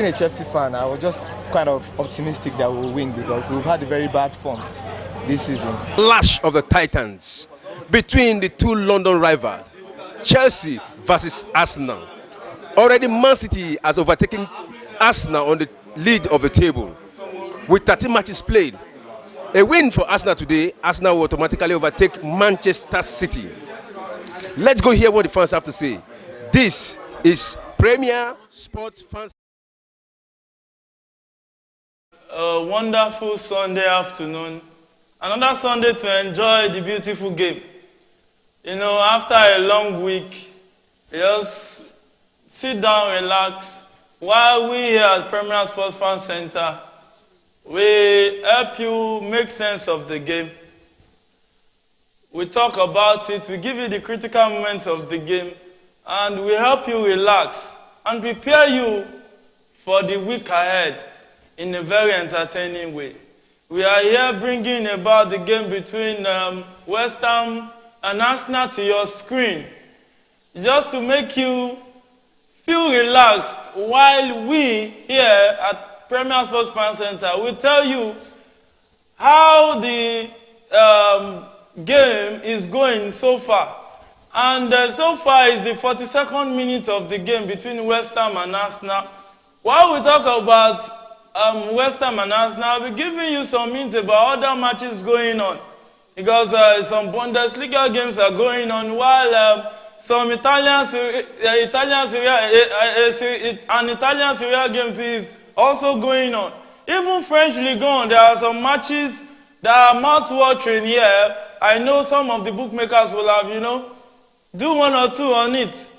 being a Chelsea fan, I was just kind of optimistic that we'll win because we've had a very bad form this season. Clash of the Titans between the two London rivals, Chelsea versus Arsenal. Already Man City has overtaken Arsenal on the lead of the table with 13 matches played. A win for Arsenal today, Arsenal will automatically overtake Manchester City. Let's go hear what the fans have to say. This is Premier Sports Fans. A wonderful Sunday afternoon. Another Sunday to enjoy the beautiful game. You know, after a long week, just sit down, relax. While we here at Premier Sports Fan Center, we help you make sense of the game. We talk about it, we give you the critical moments of the game, and we help you relax and prepare you for the week ahead in a very entertaining way. We are here bringing about the game between West Ham and Arsenal to your screen, just to make you feel relaxed while we here at Premier Sports Fan Center will tell you how the game is going so far. And so far is the 42nd minute of the game between West Ham and Arsenal. While we talk about West Ham and Arsenal, I'll be giving you some hints about other matches going on. Because some Bundesliga games are going on, while some Italian Serie A game is also going on. Even French Ligue 1, there are some matches that are mouth-watering here. I know some of the bookmakers will have, do one or two on it.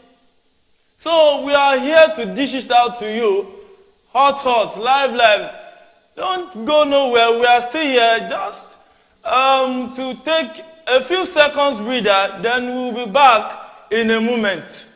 So we are here to dish it out to you. Hot, live. Don't go nowhere. We are still here just to take a few seconds breather, then we'll be back in a moment.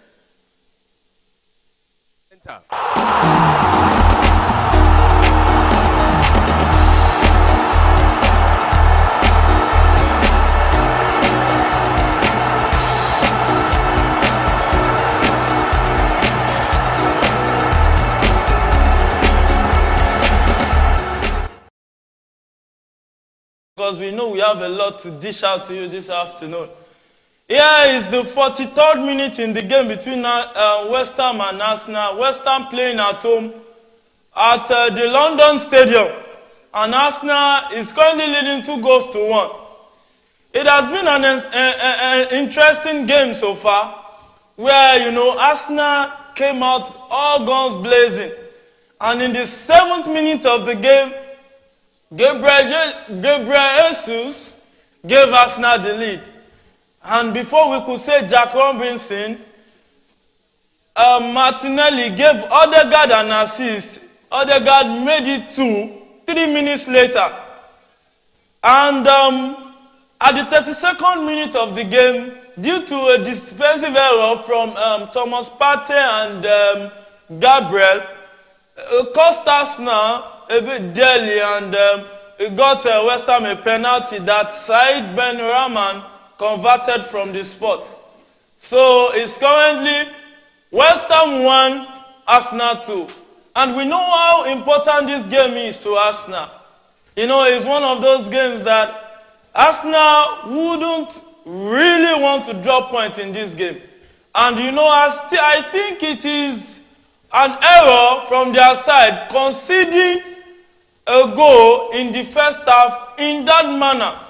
Because we know we have a lot to dish out to you this afternoon. Here is the 43rd minute in the game between West Ham and Arsenal. West Ham playing at home at the London Stadium. And Arsenal is currently leading 2-1. It has been an interesting game so far, where, Arsenal came out all guns blazing. And in the 7th minute of the game, Gabriel Jesus gave Arsenal the lead. And before we could say Jack Robinson, Martinelli gave Odegaard an assist. Odegaard made it 3 minutes later. And at the 32nd minute of the game, due to a defensive error from Thomas Partey and Gabriel, cost Arsenal a bit dearly, and it got West Ham a penalty that Said Ben Rahman converted from the spot. So it's currently West Ham 1, Arsenal 2. And we know how important this game is to Arsenal. It's one of those games that Arsenal wouldn't really want to drop points in this game. And I think it is an error from their side conceding a goal in the first half in that manner.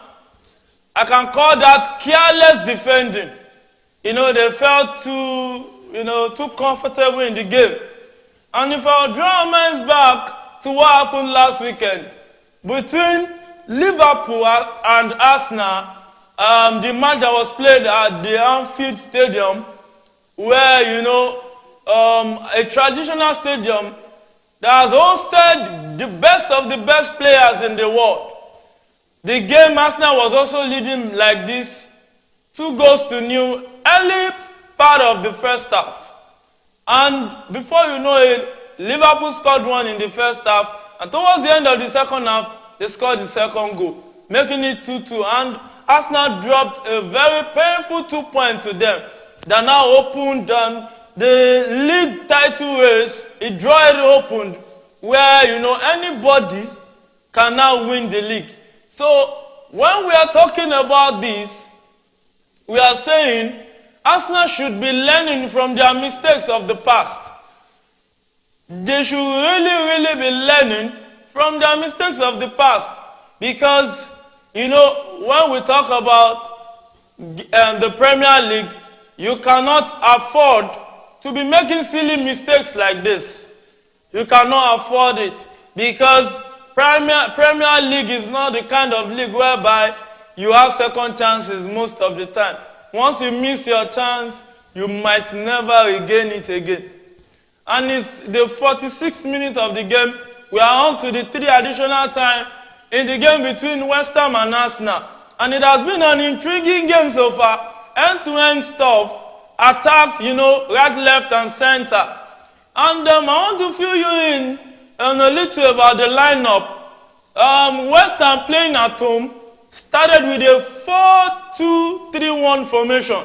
I can call that careless defending. They felt too comfortable in the game. And if I draw our minds back to what happened last weekend between Liverpool and Arsenal, the match that was played at the Anfield Stadium, where, a traditional stadium that has hosted the best of the best players in the world. The game, Arsenal was also leading like this, 2-0, early part of the first half. And before you know it, Liverpool scored one in the first half, and towards the end of the second half, they scored the second goal, making it 2-2. And Arsenal dropped a very painful 2 points to them that now opened the league title race, it draw it open where, you know, anybody can now win the league. So when we are talking about this, we are saying Arsenal should be learning from their mistakes of the past. They should really be learning from their mistakes of the past. Because, you know, when we talk about the Premier League, you cannot afford to be making silly mistakes like this. You cannot afford it. Because Premier League is not the kind of league whereby you have second chances most of the time. Once you miss your chance, you might never regain it again. And it's the 46th minute of the game. We are on to the 3 additional time in the game between West Ham and Arsenal. And it has been an intriguing game so far. End-to-end stuff. Attack, you know, right, left, and center. And I want to fill you in on a little about the lineup. West Ham playing at home started with a 4-2-3-1 formation.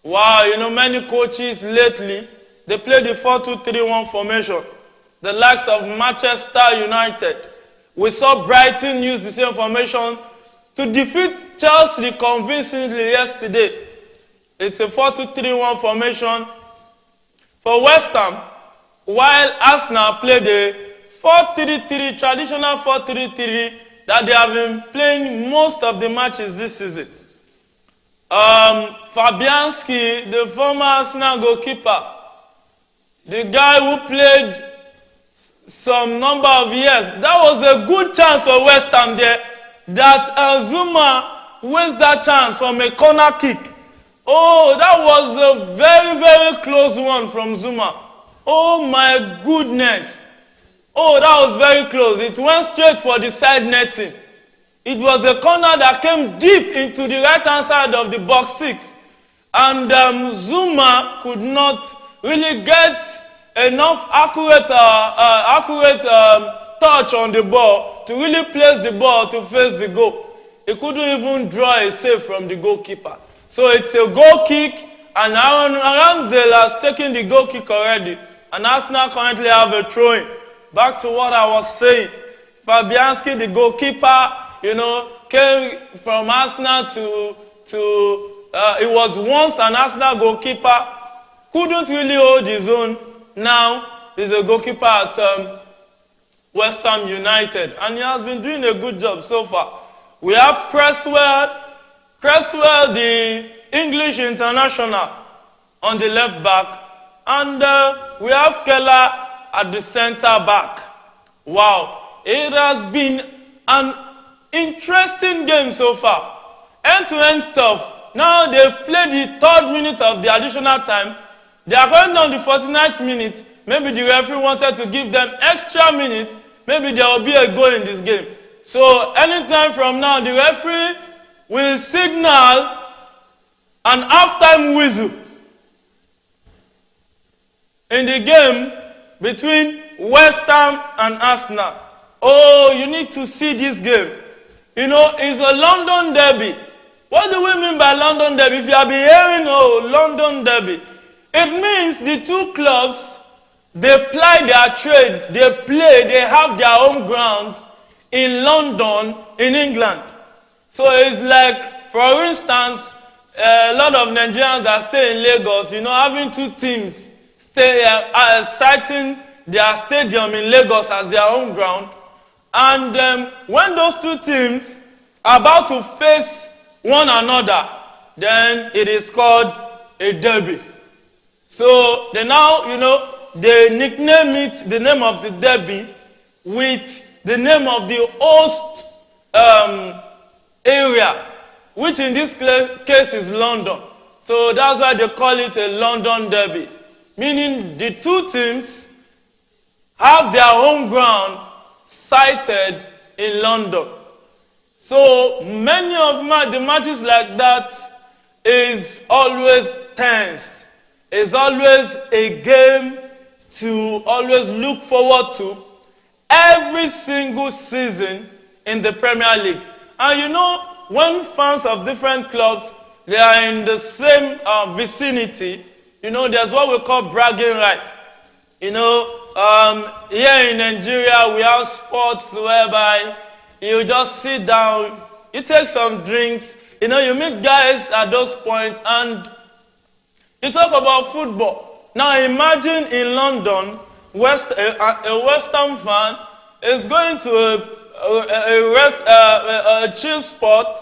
Wow, you know, many coaches lately, they play the 4-2-3-1 formation. The likes of Manchester United. We saw Brighton use the same formation to defeat Chelsea convincingly yesterday. It's a 4-2-3-1 formation for West Ham, while Arsenal played the 4-3-3, traditional 4-3-3 that they have been playing most of the matches this season. Fabianski, the former Arsenal goalkeeper, the guy who played some number of years, that was a good chance for West Ham there, that Zuma wasted that chance from a corner kick. Oh, that was a very close one from Zuma. Oh my goodness. Oh, that was very close. It went straight for the side netting. It was a corner that came deep into the right-hand side of the box 6. And Zuma could not really get enough accurate touch on the ball to really place the ball to face the goal. He couldn't even draw a save from the goalkeeper. So it's a goal kick, and Aaron Ramsdale has taken the goal kick already. And Arsenal currently have a throw-in. Back to what I was saying. Fabianski, the goalkeeper, you know, came from Arsenal it was once an Arsenal goalkeeper, couldn't really hold his own. Now he's a goalkeeper at West Ham United, and he has been doing a good job so far. We have Cresswell, the English international, on the left back, and we have Keller at the center back. Wow, it has been an interesting game so far. End-to-end stuff. Now they've played the 3rd minute of the additional time. They are going on the 49th minute. Maybe the referee wanted to give them extra minutes. Maybe there will be a goal in this game. So anytime from now, the referee will signal an halftime whistle in the game between West Ham and Arsenal. Oh, you need to see this game. You know, it's a London derby. What do we mean by London derby? If you have been hearing, oh, London derby, it means the two clubs, they ply their trade, they have their home ground in London, in England. So it's like, for instance, a lot of Nigerians that stay in Lagos, you know, having two teams citing their stadium in Lagos as their home ground. And when those two teams are about to face one another, then it is called a derby. So they now, you know, they nickname it, the name of the derby, with the name of the host area, which in this case is London. So that's why they call it a London derby, meaning the two teams have their home ground sited in London. So many of the matches like that is always tensed. It's always a game to always look forward to every single season in the Premier League. And you know, when fans of different clubs, they are in the same vicinity, You know, there's what we call bragging right. You know, here in Nigeria, we have sports whereby you just sit down, you take some drinks, you know, you meet guys at those points, and you talk about football. Now imagine in London, a Western fan is going to a chill spot,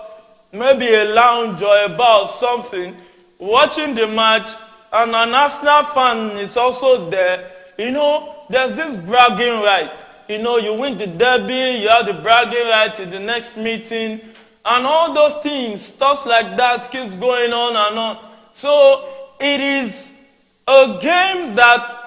maybe a lounge or a bar or something, watching the match, and an Arsenal fan is also there. You know, there's this bragging right. You know, you win the derby, you have the bragging right in the next meeting, and all those things, stuff like that keeps going on and on. So it is a game that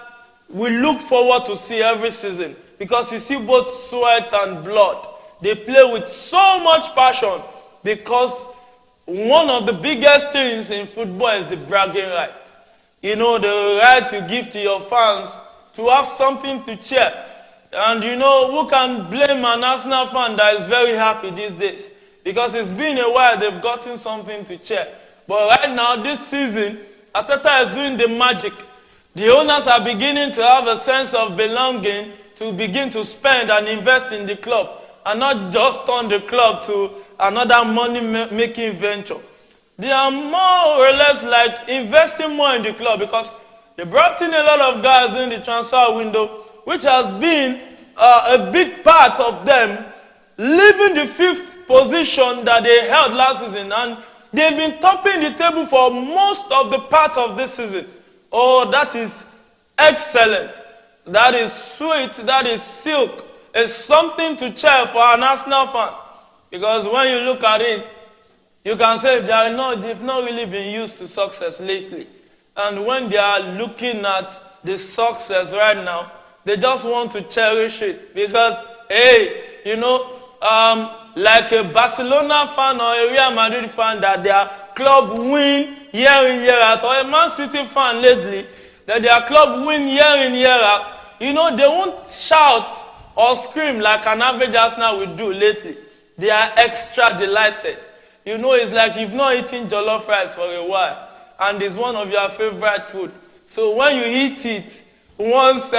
we look forward to see every season, because you see both sweat and blood. They play with so much passion, because one of the biggest things in football is the bragging right. You know, the right you give to your fans to have something to cheer. And you know, who can blame an Arsenal fan that is very happy these days? Because it's been a while they've gotten something to cheer. But right now, this season, Arteta is doing the magic. The owners are beginning to have a sense of belonging, to begin to spend and invest in the club, and not just turn the club to another money-making venture. They are more or less like investing more in the club, because they brought in a lot of guys in the transfer window, which has been a big part of them leaving the 5th position that they held last season, and they've been topping the table for most of the part of this season. Oh, that is excellent. That is sweet. That is silk. It's something to cheer for an Arsenal fan. Because when you look at it, you can say they've not really been used to success lately. And when they are looking at the success right now, they just want to cherish it. Because, hey, you know, like a Barcelona fan or a Real Madrid fan that their club win year in, year out, or a Man City fan lately, that their club win year in, year out, you know, they won't shout or scream like an average Arsenal will do lately. They are extra delighted. You know, it's like you've not eaten jollof rice for a while, and it's one of your favorite food. So when you eat it once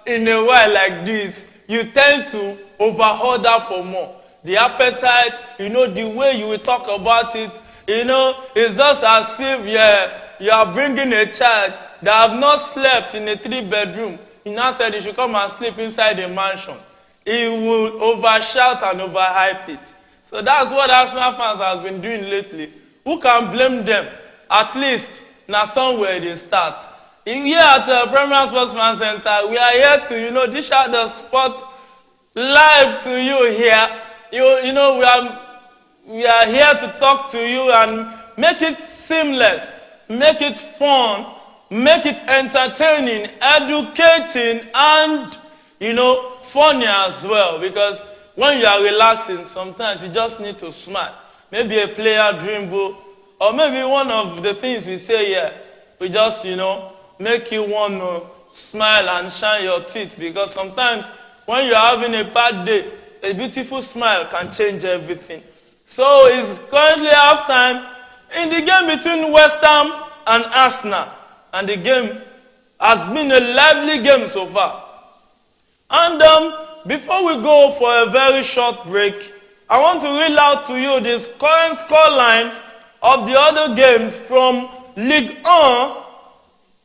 in a while like this, you tend to over-order for more. The appetite, you know, the way you will talk about it, you know, it's just as if you are bringing a child that have not slept in a 3-bedroom. He now said he should come and sleep inside a mansion. He will overshout and overhype it. So that's what Arsenal fans has been doing lately. Who can blame them? At least, now somewhere they start. Here at the Premier Sports Fan Center, we are here to, you know, dish out the sport live to you here. You know, we are here to talk to you and make it seamless, make it fun, make it entertaining, educating, and, you know, funny as well. Because when you are relaxing, sometimes you just need to smile. Maybe a player dribble, or maybe one of the things we say here, we just, you know, make you want to smile and shine your teeth. Because sometimes when you're having a bad day, a beautiful smile can change everything. So it's currently halftime in the game between West Ham and Arsenal. And the game has been a lively game so far. And before we go for a very short break, I want to read out to you this current scoreline of the other games from Ligue 1,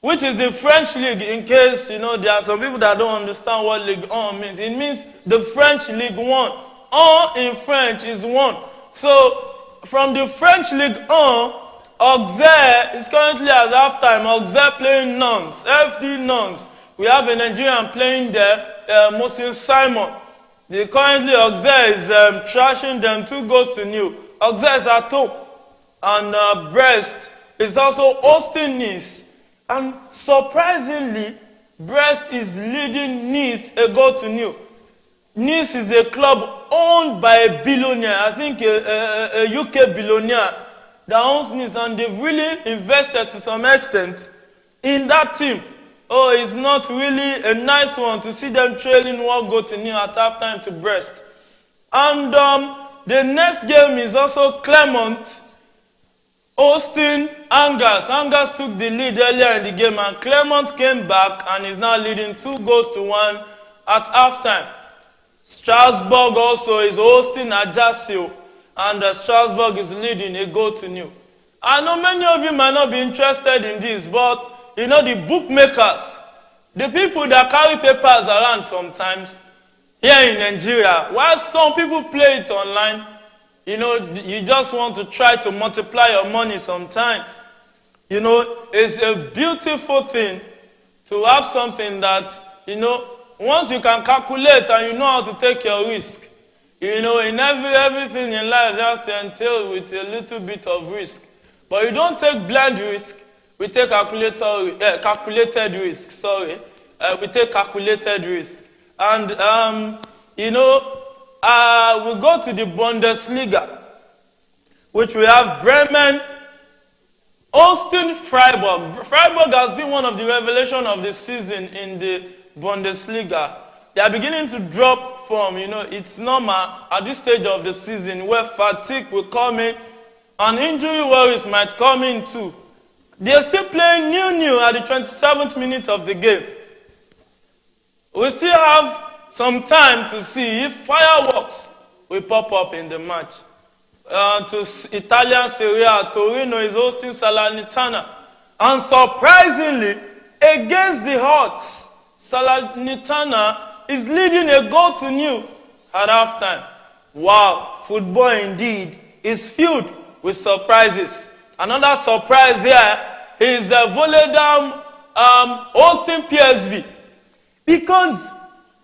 which is the French league, in case, you know, there are some people that don't understand what Ligue 1 means. It means the French Ligue 1. Un in French is one. So, from the French Ligue 1, Auxerre is currently at halftime. Auxerre playing Nantes, FD Nantes. We have a Nigerian playing there, Mohsin Simon. Currently, Auxerre is trashing them 2-0. Auxerre is at home. And Brest is also hosting Nice. And surprisingly, Brest is leading Nice 1-0. Nice is a club owned by a billionaire, I think a UK billionaire that owns Nice, and they've really invested to some extent in that team. Oh, it's not really a nice one to see them trailing 1-0 at halftime to Brest. And the next game is also Clermont hosting Angers. Angers took the lead earlier in the game, and Clermont came back and is now leading 2-1 at halftime. Strasbourg also is hosting Ajaccio, and Strasbourg is leading 1-0. I know many of you might not be interested in this, but you know the bookmakers, the people that carry papers around sometimes here in Nigeria, while some people play it online, you know, you just want to try to multiply your money sometimes. You know, it's a beautiful thing to have something that, you know, once you can calculate and you know how to take your risk. You know, in everything in life, you have to entail with a little bit of risk. But you don't take blind risk, we take calculated risk, we take calculated risk. And, you know, we go to the Bundesliga, which we have Bremen hosting Freiburg. Freiburg has been one of the revelations of the season in the Bundesliga. They are beginning to drop form. You know, it's normal at this stage of the season where fatigue will come in and injury worries might come in too. They are still playing 0-0 at the 27th minute of the game. We still have some time to see if fireworks will pop up in the match. To Italian Serie A, Torino is hosting Salernitana. And surprisingly, against the odds, Salernitana is leading 1-0 at halftime. Wow, football indeed is filled with surprises. Another surprise here is Volendam hosting PSV. Because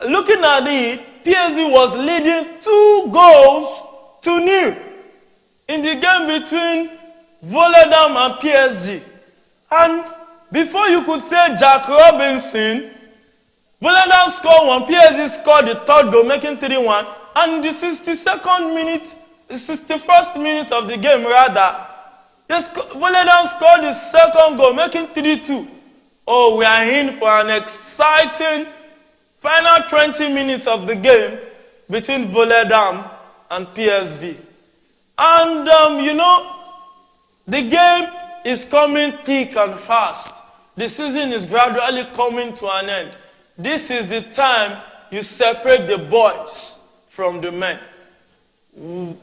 looking at it, PSV was leading 2-0 in the game between Volendam and PSG. And before you could say Jack Robinson, Volendam scored one, PSG scored the third goal, making 3-1. And in the 61st minute of the game, rather, Volendam scored the second goal, making 3-2. Oh, we are in for an exciting final 20 minutes of the game between Volendam and PSV. And, you know, the game is coming thick and fast. The season is gradually coming to an end. This is the time you separate the boys from the men. Will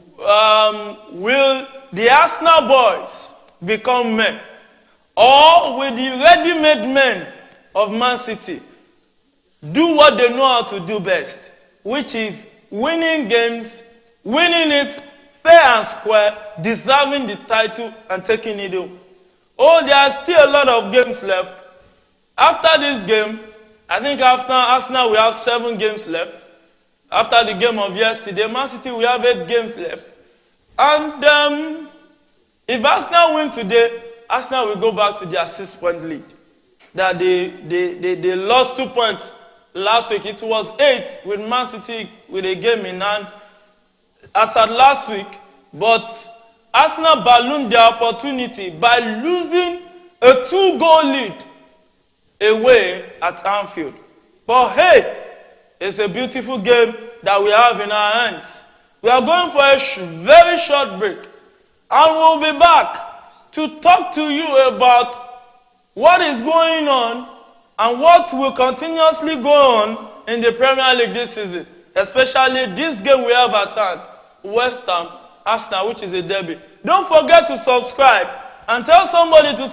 the Arsenal boys become men? Or will the ready-made men of Man City do what they know how to do best, which is winning games, winning it fair and square, deserving the title and taking it home? Oh, there are still a lot of games left. After this game, I think after Arsenal we have 7 games left. After the game of yesterday, Man City we have 8 games left. And if Arsenal win today, Arsenal will go back to their 6-point lead. That they lost 2 points last week. It was 8 with Man City with a game in hand as at last week. But Arsenal ballooned their opportunity by losing a 2-goal lead away at Anfield. But hey, it's a beautiful game that we have in our hands. We are going for a very short break. And we'll be back to talk to you about what is going on and what will continuously go on in the Premier League this season. Especially this game we have at hand, West Ham, Arsenal, which is a derby. Don't forget to subscribe and tell somebody to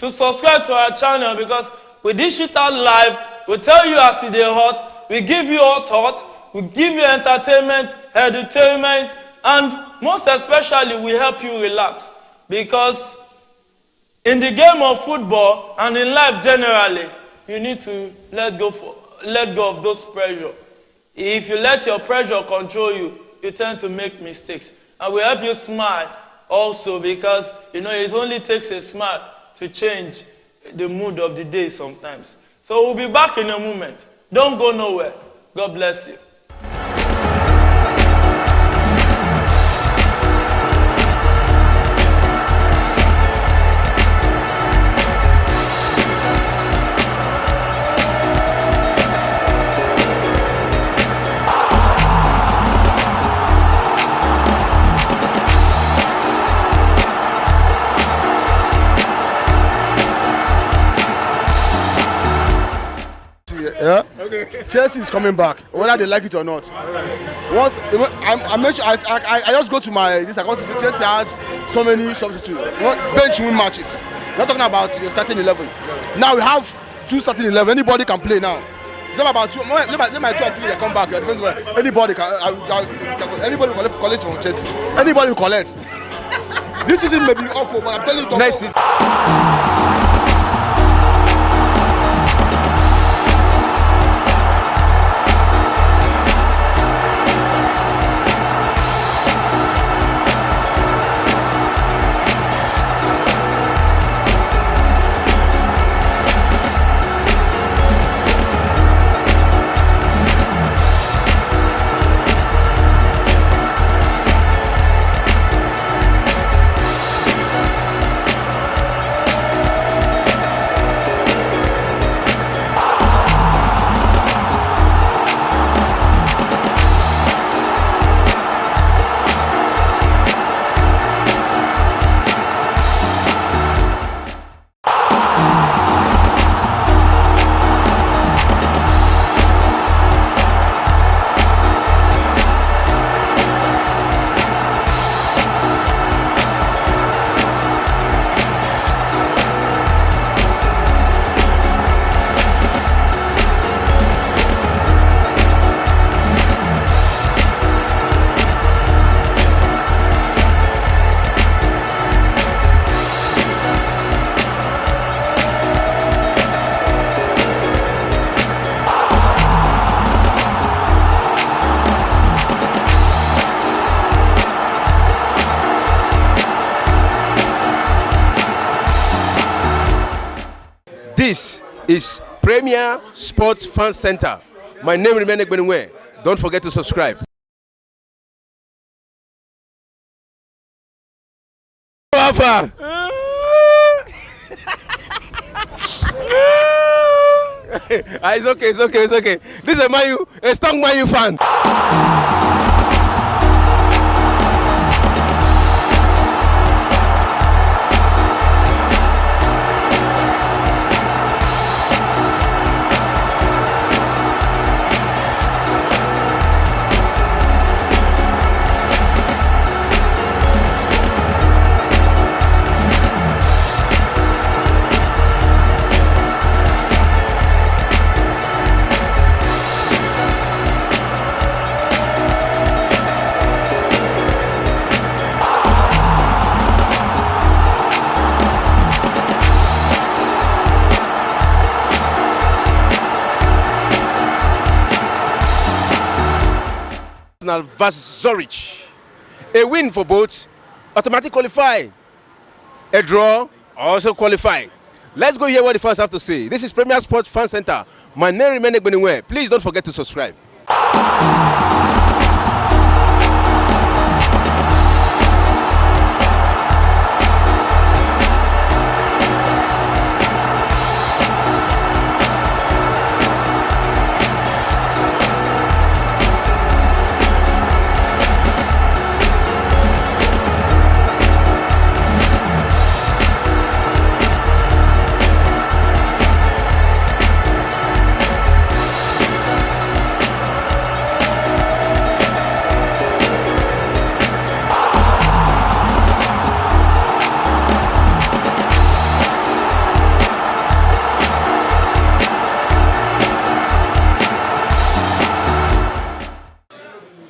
subscribe to our channel, because we dish it out live. We tell you as it is hot. We give you all thought. We give you entertainment, edutainment, and most especially we help you relax. Because in the game of football and in life generally, you need to let go of those pressure. If you let your pressure control you, you tend to make mistakes. And we help you smile also, because you know it only takes a smile to change the mood of the day sometimes. So we'll be back in a moment. Don't go nowhere. God bless you. Chelsea is coming back, whether they like it or not. Once I just go to my this account. Chelsea has so many substitutes. Bench win matches. We're not talking about your starting 11. Now we have 2 starting 11. Anybody can play now. It's not about 2. Let my 2 until they come back. Anybody will collect from Chelsea. Anybody will collect. This season may be awful, but I'm telling you. Next season. This is Premier Sports Fan Center. My name remains Ekbenwe. Don't forget to subscribe. Alpha. It's okay. This is a strong Man U fan. Versus Zurich. A win for both, automatic qualify. A draw, also qualify. Let's go hear what the fans have to say. This is Premier Sports Fan Center. My name remains Ekbenwe. Please don't forget to subscribe.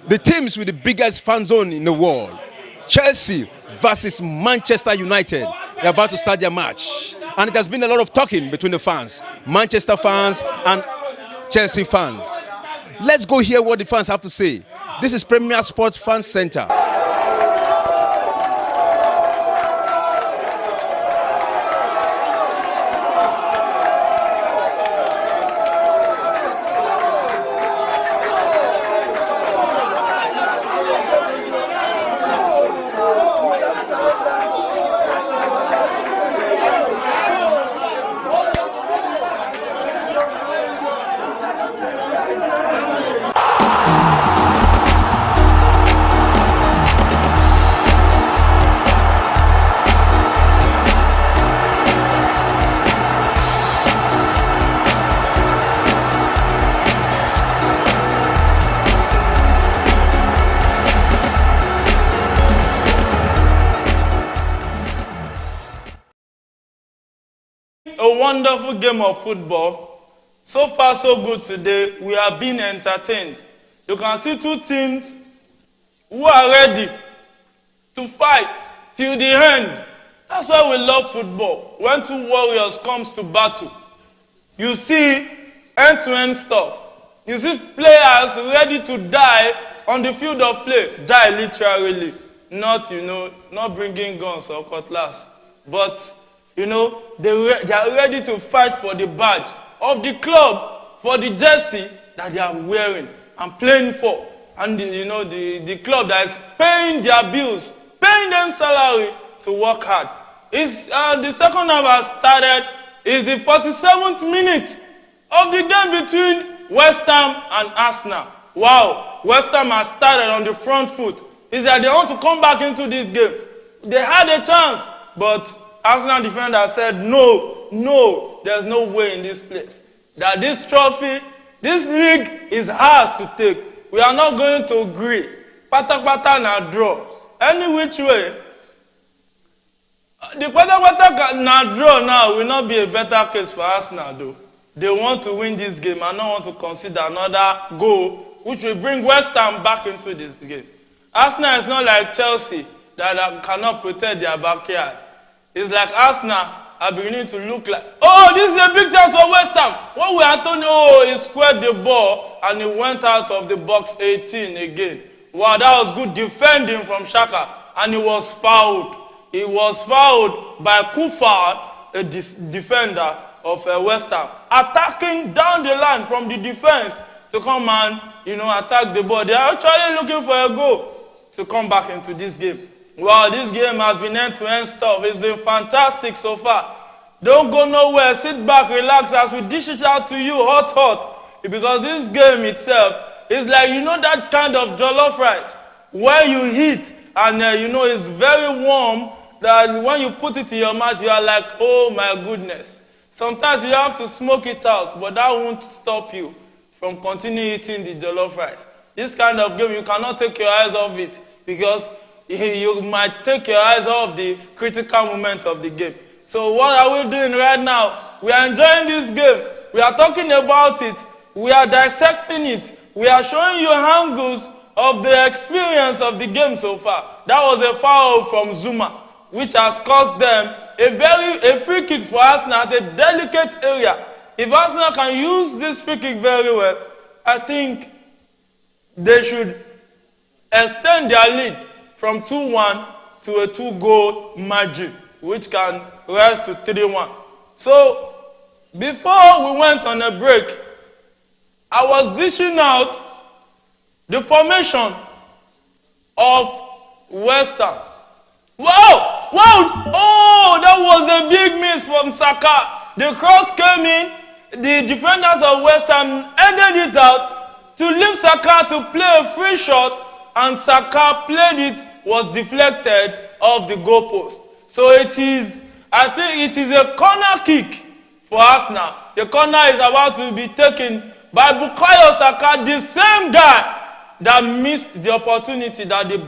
The teams with the biggest fan zone in the world, Chelsea versus Manchester United, they're about to start their match. And it has been a lot of talking between the fans, Manchester fans and Chelsea fans. Let's go hear what the fans have to say. This is Premier Sports Fan Center. a wonderful game of football. So far, so good today. We are being entertained. You can see two teams who are ready to fight till the end. That's why we love football. When two warriors comes to battle, you see end-to-end stuff. You see players ready to die on the field of play. Die literally. Not, not bringing guns or cutlass. But, they are ready to fight for the badge of the club, for the jersey that they are wearing and playing for. And, the club that is paying their bills, paying them salary to work hard. The second half has started. It's the 47th minute of the game between West Ham and Arsenal. Wow, West Ham has started on the front foot. It's that they want to come back into this game. They had a chance, but Arsenal defender said, no, there's no way in this place. That this trophy, this league is ours to take. We are not going to agree. Pata na draw. Any which way, the pata na draw now will not be a better case for Arsenal though. They want to win this game and not want to consider another goal which will bring West Ham back into this game. Arsenal is not like Chelsea that cannot protect their backyard. It's like Arsenal are beginning to look like, oh, this is a big chance for West Ham. When we Antonio, he squared the ball and he went out of the box 18 again. Wow, that was good defending from Xhaka. And he was fouled. He was fouled by Kufar, a defender of West Ham, attacking down the line from the defense to come and, attack the ball. They are actually looking for a goal to come back into this game. Wow, this game has been end-to-end stuff. It's been fantastic so far. Don't go nowhere. Sit back, relax as we dish it out to you hot. Because this game itself is like, that kind of jollof rice where you heat and, it's very warm that when you put it in your mouth, you are like, oh my goodness. Sometimes you have to smoke it out, but that won't stop you from continuing eating the jollof rice. This kind of game, you cannot take your eyes off it because you might take your eyes off the critical moment of the game. So what are we doing right now? We are enjoying this game. We are talking about it. We are dissecting it. We are showing you angles of the experience of the game so far. That was a foul from Zuma, which has cost them a free kick for Arsenal at a delicate area. If Arsenal can use this free kick very well, I think they should extend their lead from 2-1 to a 2-goal margin, which can rise to 3-1. So, before we went on a break, I was dishing out the formation of West Ham. Wow! Oh, that was a big miss from Saka. The cross came in. The defenders of West Ham ended it out to leave Saka to play a free shot, and Saka played it, was deflected off the goalpost. So I think it is a corner kick for Arsenal. The corner is about to be taken by Bukayo Saka, the same guy that missed the opportunity that the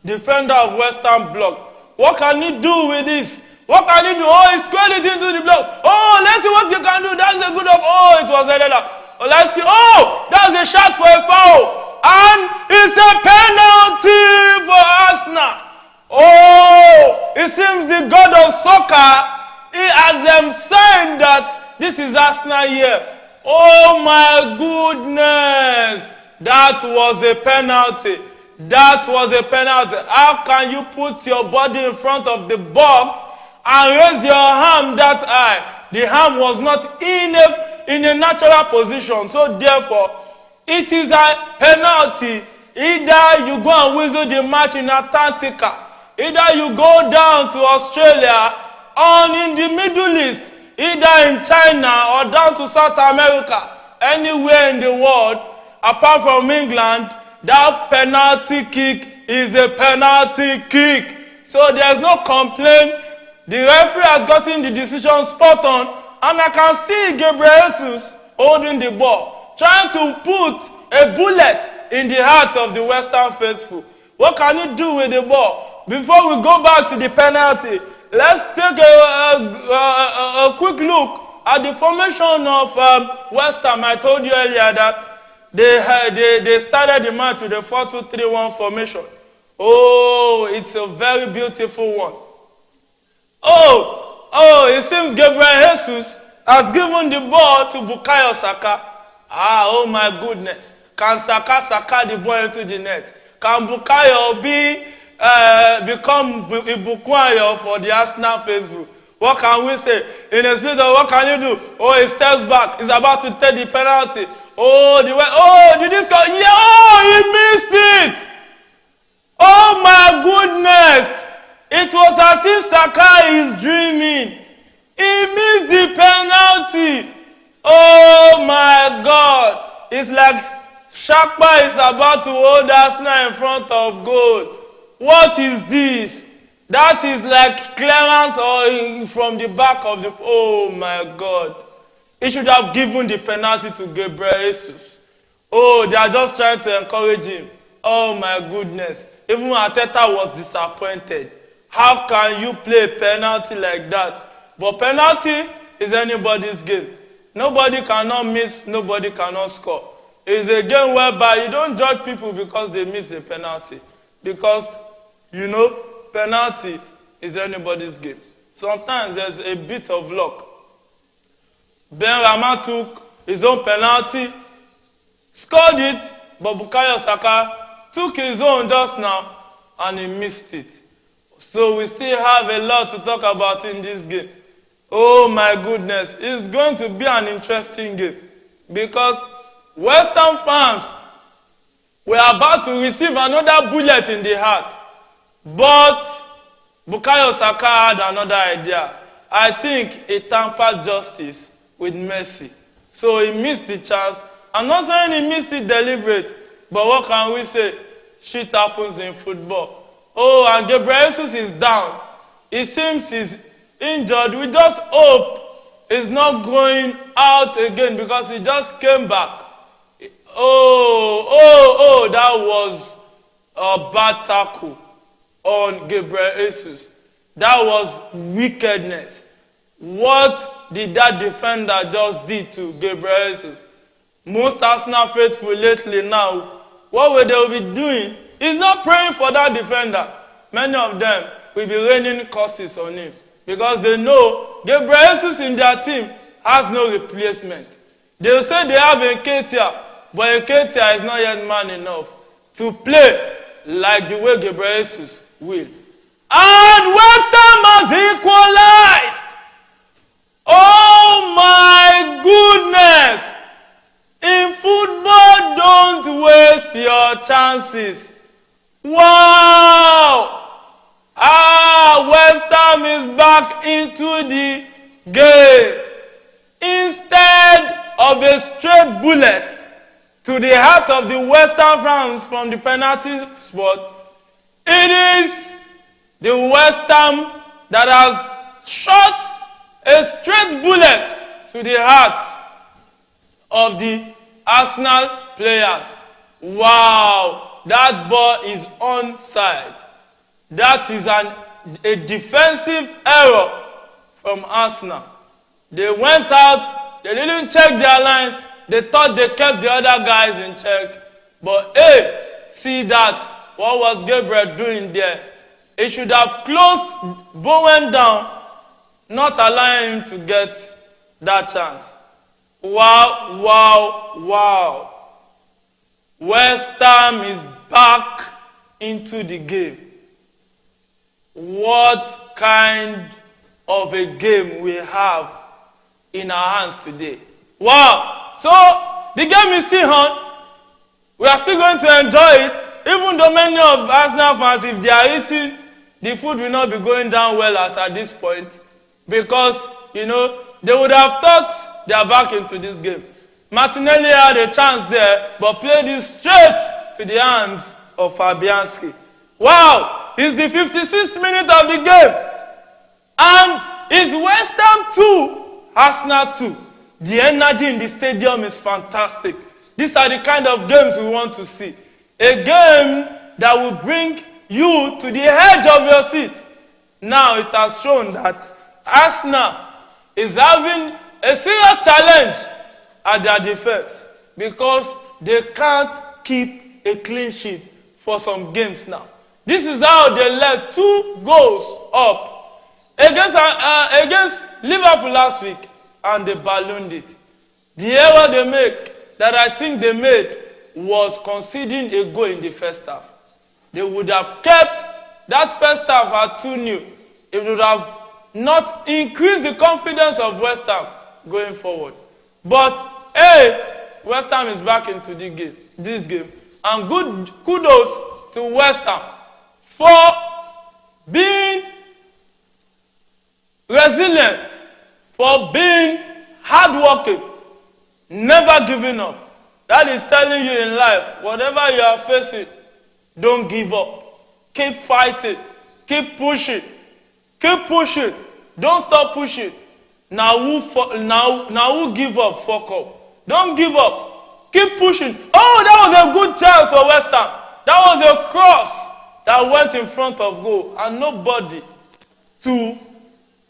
defender of West Ham blocked. What can he do with this? What can he do? Oh, he squared it into the block. Oh, let's see what you can do. That's a good of. Oh, it was headed up. Oh, let's see. Oh, that's a shot for a foul. And it's a penalty for Arsenal. Oh, it seems the God of soccer, he has signed that this is Arsenal here. Oh my goodness. That was a penalty. That was a penalty. How can you put your body in front of the box and raise your arm that high? The arm was not in a natural position. So therefore, it is a penalty. Either you go and whistle the match in Antarctica, either you go down to Australia or in the Middle East, either in China or down to South America, anywhere in the world, apart from England, that penalty kick is a penalty kick. So there's no complaint. The referee has gotten the decision spot on, and I can see Gabriel Jesus holding the ball, trying to put a bullet in the heart of the West Ham faithful. What can he do with the ball? Before we go back to the penalty, let's take a quick look at the formation of West Ham, I told you earlier that they started the match with a 4-2-3-1 formation. Oh, it's a very beautiful one. Oh, it seems Gabriel Jesus has given the ball to Bukayo Saka. Oh my goodness. Can Saka the ball into the net? Can Bukayo become Ibukayo for the Arsenal Facebook? What can we say? In a spirit of what can you do? Oh, he steps back. He's about to take the penalty. Did this go? Yeah, he missed it. Oh my goodness. It was as if Saka is dreaming. He missed the penalty. Oh my God. It's like Shakpa is about to hold Arsenal in front of goal. What is this? That is like clearance or from the back of the... Oh my God. He should have given the penalty to Gabriel Jesus. Oh, they are just trying to encourage him. Oh my goodness. Even Arteta was disappointed. How can you play a penalty like that? But penalty is anybody's game. Nobody cannot miss, nobody cannot score. It's a game whereby you don't judge people because they miss a penalty. Because, you know, penalty is anybody's game. Sometimes there's a bit of luck. Ben Rama took his own penalty, scored it, but Bukayo Saka took his own just now and he missed it. So we still have a lot to talk about in this game. Oh my goodness, it's going to be an interesting game because West Ham fans were about to receive another bullet in the heart. But Bukayo Saka had another idea. I think he tampered justice with mercy. So he missed the chance. I'm not saying he missed it deliberate, but what can we say? Shit happens in football. Oh, and Gabriel Jesus is down. It seems he's injured. We just hope he's not going out again because he just came back. That was a bad tackle on Gabriel Jesus. That was wickedness. What did that defender just do to Gabriel Jesus? Most Arsenal faithful lately now, what will they be doing? He's not praying for that defender. Many of them will be raining curses on him because they know Gabriel Jesus in their team has no replacement. They will say they have Nketiah, but Nketiah is not yet man enough to play like the way Gabriel Jesus will. And West Ham has equalized. Oh my goodness. In football, don't waste your chances. Wow. West Ham is back into the game. Instead of a straight bullet to the heart of the West Ham fans from the penalty spot, it is the West Ham that has shot a straight bullet to the heart of the Arsenal players. Wow, that ball is onside. That is a defensive error from Arsenal. They went out, they didn't check their lines, they thought they kept the other guys in check. But hey, see that, what was Gabriel doing there? He should have closed Bowen down, not allowing him to get that chance. Wow, wow, wow. West Ham is back into the game. What kind of a game we have in our hands today? Wow. So, the game is still on. We are still going to enjoy it. Even though many of Arsenal fans, if they are eating, the food will not be going down well as at this point. Because, you know, they would have thought they are back into this game. Martinelli had a chance there, but played it straight to the hands of Fabianski. Wow! It's the 56th minute of the game. And it's West Ham 2, Arsenal 2. The energy in the stadium is fantastic. These are the kind of games we want to see. A game that will bring you to the edge of your seat. Now it has shown that Arsenal is having a serious challenge at their defense because they can't keep a clean sheet for some games now. This is how they let 2 goals up against Liverpool last week, and they ballooned it. The error they make, that I think they made, was conceding a goal in the first half. They would have kept that first half at 2-0. It would have not increased the confidence of West Ham going forward. But, West Ham is back into this game. And good kudos to West Ham for being resilient, for being hardworking, never giving up. That is telling you in life, whatever you are facing, don't give up. Keep fighting. Keep pushing. Keep pushing. Don't stop pushing. Now who give up, fuck up. Don't give up. Keep pushing. Oh, that was a good chance for West Ham. That was a cross that went in front of goal and nobody to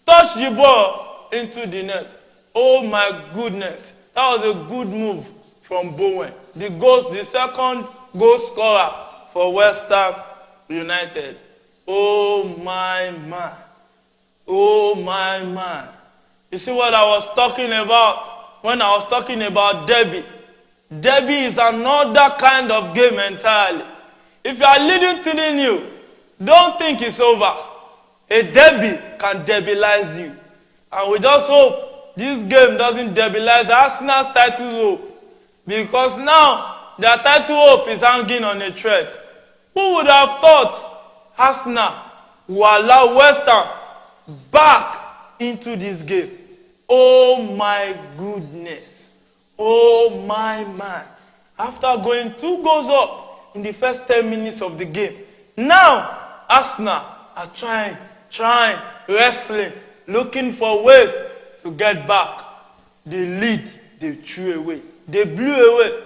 touch the ball into the net. Oh my goodness. That was a good move from Bowen. The second goal scorer for West Ham United. Oh my man. Oh my man. You see what I was talking about when I was talking about derby? Derby is another kind of game entirely. If you are leading 3-0, don't think it's over. A derby can debilize you. And we just hope this game doesn't debilize Arsenal's title hope. Because now their title hope is hanging on a thread. Who would have thought Arsenal will allow West Ham back into this game? Oh my goodness. Oh my man. After going 2 goals up in the first 10 minutes of the game, now Arsenal are trying, wrestling, looking for ways to get back. The lead, they threw away. They blew away.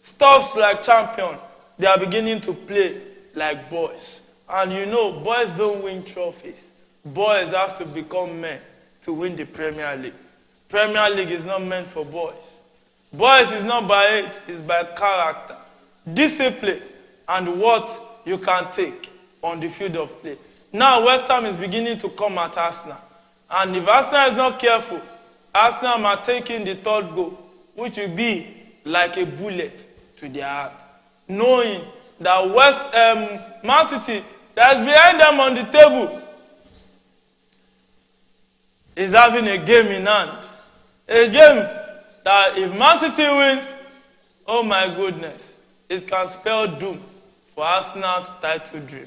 Stuffs like champion. They are beginning to play like boys. And you know, boys don't win trophies. Boys have to become men to win the Premier League. Premier League is not meant for boys. Boys is not by age, it's by character, discipline, and what you can take on the field of play. Now West Ham is beginning to come at Arsenal. And if Arsenal is not careful, Arsenal are taking the 3rd goal, which will be like a bullet to their heart. Knowing that Man City, that is behind them on the table, is having a game in hand. A game that if Man City wins, oh my goodness, it can spell doom for Arsenal's title dream.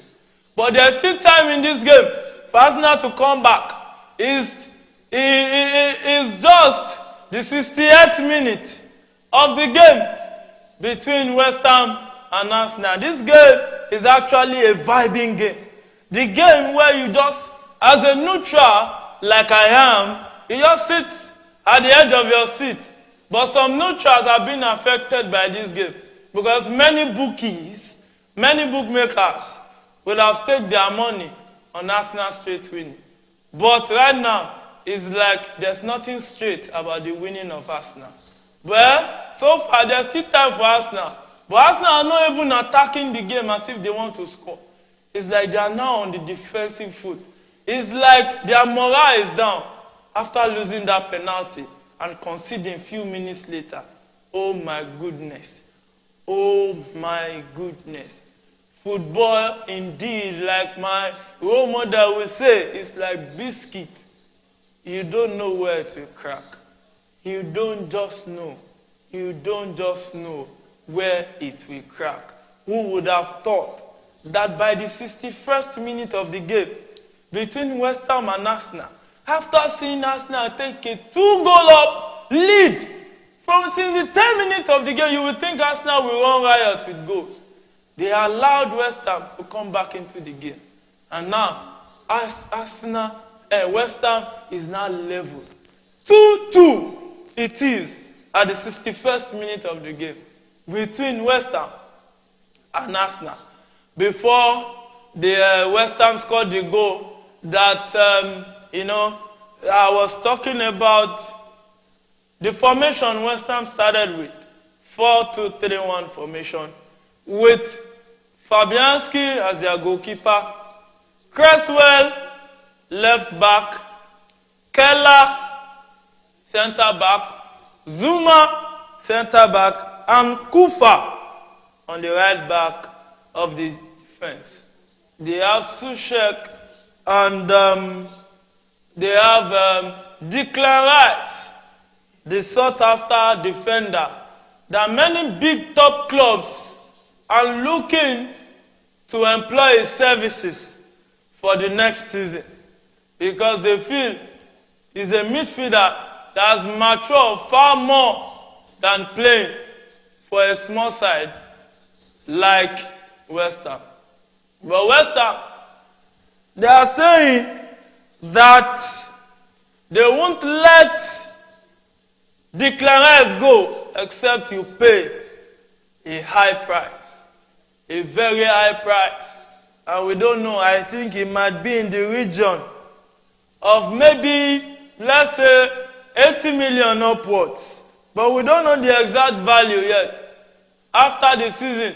But there's still time in this game for Arsenal to come back. It's just the 68th minute of the game between West Ham and Arsenal. This game is actually a vibing game. The game where you just, as a neutral, like I am, you just sit at the edge of your seat. But some neutrals have been affected by this game because many bookies, many bookmakers will have staked their money on Arsenal straight winning. But right now, it's like there's nothing straight about the winning of Arsenal. Well, so far there's still time for Arsenal. But Arsenal are not even attacking the game as if they want to score. It's like they are now on the defensive foot. It's like their morale is down after losing that penalty and conceding a few minutes later. Oh my goodness. Oh my goodness. Football indeed, like my role model will say, is like biscuit. You don't know where to crack. You don't just know. You don't just know where it will crack. Who would have thought that by the 61st minute of the game between West Ham and Arsenal, after seeing Arsenal take a 2-goal up lead, since the 10 minutes of the game, you would think Arsenal will run riot with goals. They allowed West Ham to come back into the game. And now, West Ham is now leveled. 2-2 it is at the 61st minute of the game between West Ham and Arsenal. Before the West Ham scored the goal that, I was talking about The formation West Ham started with 4-2-3-1 formation with Fabianski as their goalkeeper, Cresswell left back, Keller center back, Zuma center back, and Kufa on the right back of the defense. They have Sushek and they have Declan Rice, the sought-after defender that many big top clubs are looking to employ his services for the next season because they feel he's a midfielder that has matured far more than playing for a small side like West Ham. But West Ham, they are saying that they won't let Declan Rice go except you pay a high price, a very high price. And we don't know, I think it might be in the region of maybe, let's say, 80 million upwards. But we don't know the exact value yet. After the season,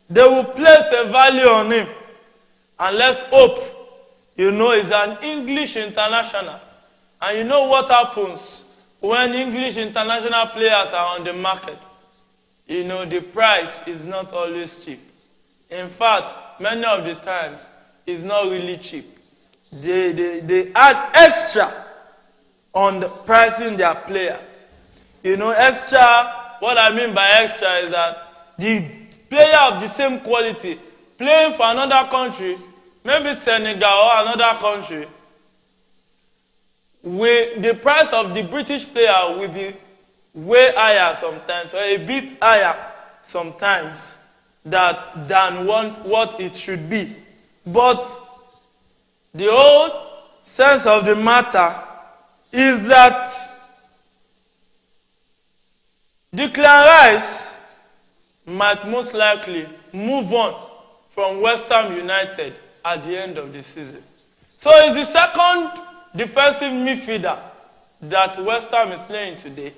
they will place a value on him. And let's hope, you know, he's an English international. And you know what happens when English international players are on the market. You know, the price is not always cheap. In fact, many of the times, it's not really cheap. They add extra on the pricing their players. You know, extra, what I mean by extra is that the player of the same quality playing for another country, maybe Senegal or another country, the price of the British player will be way higher sometimes, or a bit higher sometimes than what it should be. But the old sense of the matter is that Declan Rice might most likely move on from West Ham United at the end of the season. So it's the second defensive midfielder that West Ham is playing today.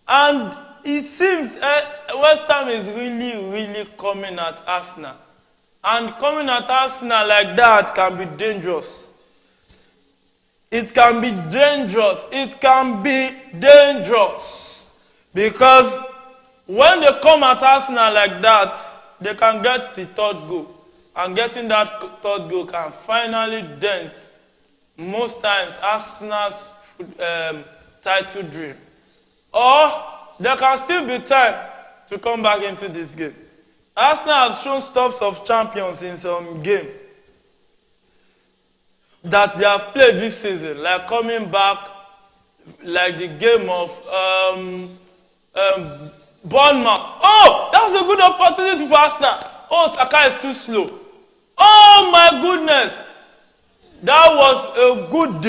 And it seems West Ham is really coming at Arsenal. And coming at Arsenal like that can be dangerous. It can be dangerous. It can be dangerous. Because when they come at Arsenal like that, they can get the third goal. And getting that third goal can finally dent, most times, Arsenal's title dream. Or there can still be time to come back into this game. Arsenal have shown stuffs of champions in some game that they have played this season, like coming back, like the game of Bournemouth. Oh, that was a good opportunity for Arsenal. Oh, Saka is too slow. Oh my goodness. That was a good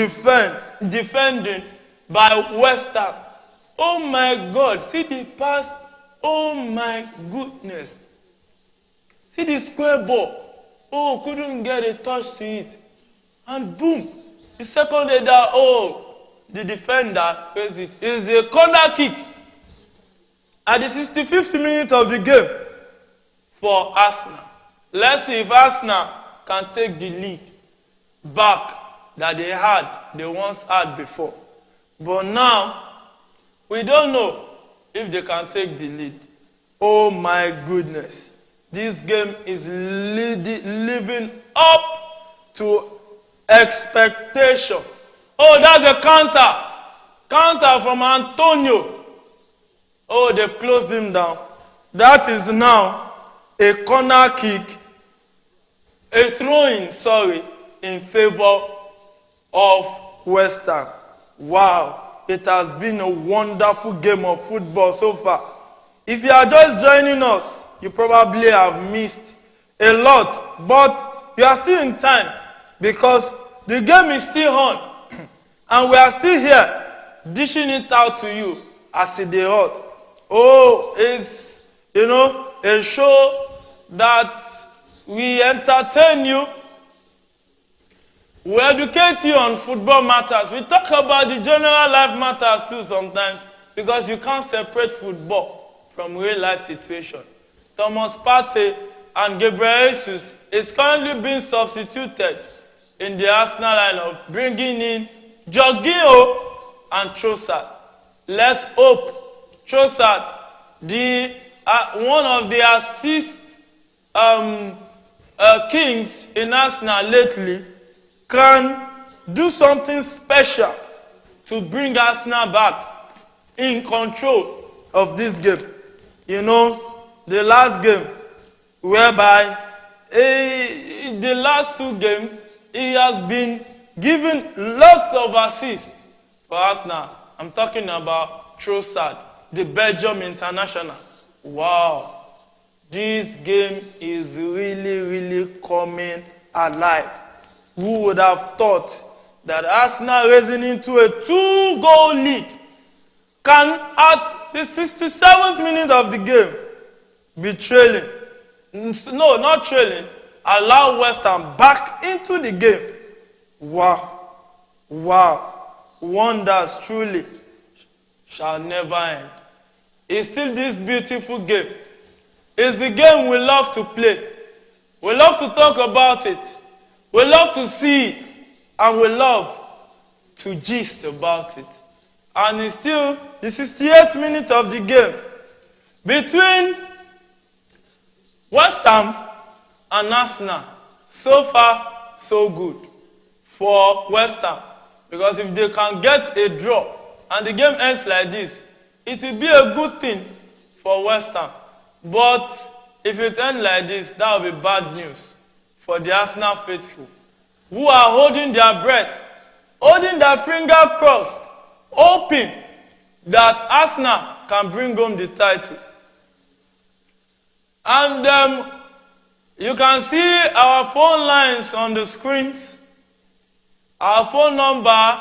defending by West Ham. Oh my God, see the pass. Oh my goodness. See the square ball. Oh, couldn't get a touch to it. And boom, the second header, the defender plays it. It's a corner kick at the 65th minute of the game for Arsenal. Let's see if Arsenal can take the lead back that they once had before. But now, we don't know if they can take the lead. Oh my goodness. This game is living up to expectation. Oh, that's a counter. Counter from Antonio. Oh, they've closed him down. That is now a corner kick. A throw-in, in favor of West Ham. Wow, it has been a wonderful game of football so far. If you are just joining us, you probably have missed a lot, but you are still in time because the game is still on and we are still here dishing it out to you as it is hot. Oh, it's, a show that we entertain you, we educate you on football matters. We talk about the general life matters too sometimes. because you can't separate football from real life situation. Thomas Partey and Gabriel Jesus is currently being substituted in the Arsenal lineup, bringing in Jorginho and Trossard. Let's hope Trossard, one of the assist kings in Arsenal lately, can do something special to bring Arsenal back in control of this game. You know, the last game, whereby the last 2 games, he has been giving lots of assists for Arsenal. I'm talking about Trossard, the Belgium international. Wow, this game is really, really coming alive. Who would have thought that Arsenal raising into a 2-goal lead can, at the 67th minute of the game, be trailing? No, not trailing. Allow West Ham back into the game. Wow. Wow. Wonders truly shall never end. It's still this beautiful game. It's the game we love to play. We love to talk about it. We love to see it. And we love to gist about it. And it's still the 68th minute of the game between West Ham and Arsenal. So far, so good for West Ham. Because if they can get a draw and the game ends like this, it will be a good thing for West Ham. But if it ends like this, that will be bad news for the Arsenal faithful, who are holding their breath, holding their finger crossed, hoping that Arsenal can bring home the title. And you can see our phone lines on the screens. Our phone number,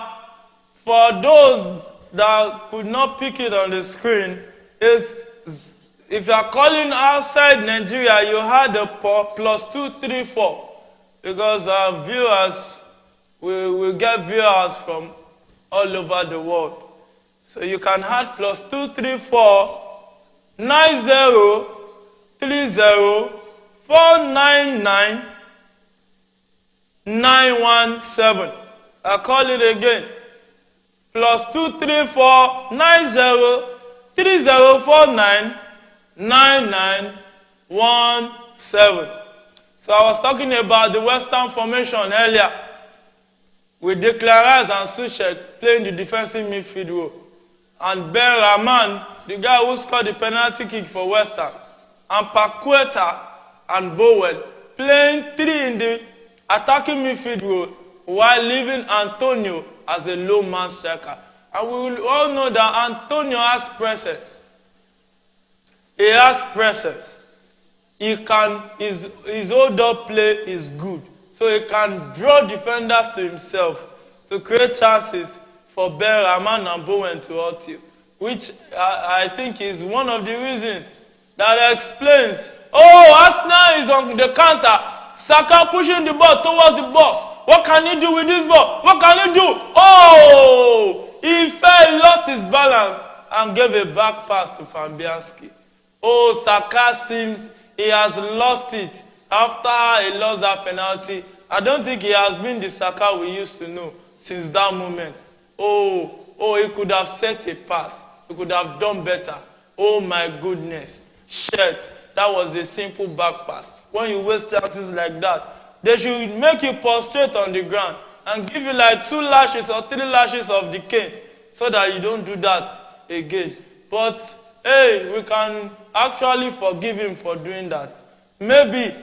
for those that could not pick it on the screen, is, if you are calling outside Nigeria, you had the +234, because our viewers, we get viewers from all over the world. So you can add +234 90 30 499 917. I call it again. +234 90 3049 9917. So I was talking about the Western formation earlier, with Declarez and Suchek playing the defensive midfield role, and Ben Rahman, the guy who scored the penalty kick for West Ham, and Paqueta and Bowen playing 3 in the attacking midfield role, while leaving Antonio as a low man striker. And we will all know that Antonio has presence. He has presence. He can, his hold-up play is good. So he can draw defenders to himself to create chances for Ben Rahman and Bowen to hurt you, which I think is one of the reasons that explains, oh, Arsenal is on the counter. Saka pushing the ball towards the box. What can he do with this ball? What can he do? Oh, he fell, lost his balance, and gave a back pass to Fabianski. Oh, Saka seems he has lost it after he lost that penalty. I don't think he has been the Saka we used to know since that moment. Oh, he could have set a pass. He could have done better. Oh my goodness. Shit, that was a simple back pass. When you waste chances like that, they should make you prostrate on the ground and give you like 2 lashes or 3 lashes of the cane so that you don't do that again. But hey, we can actually forgive him for doing that. Maybe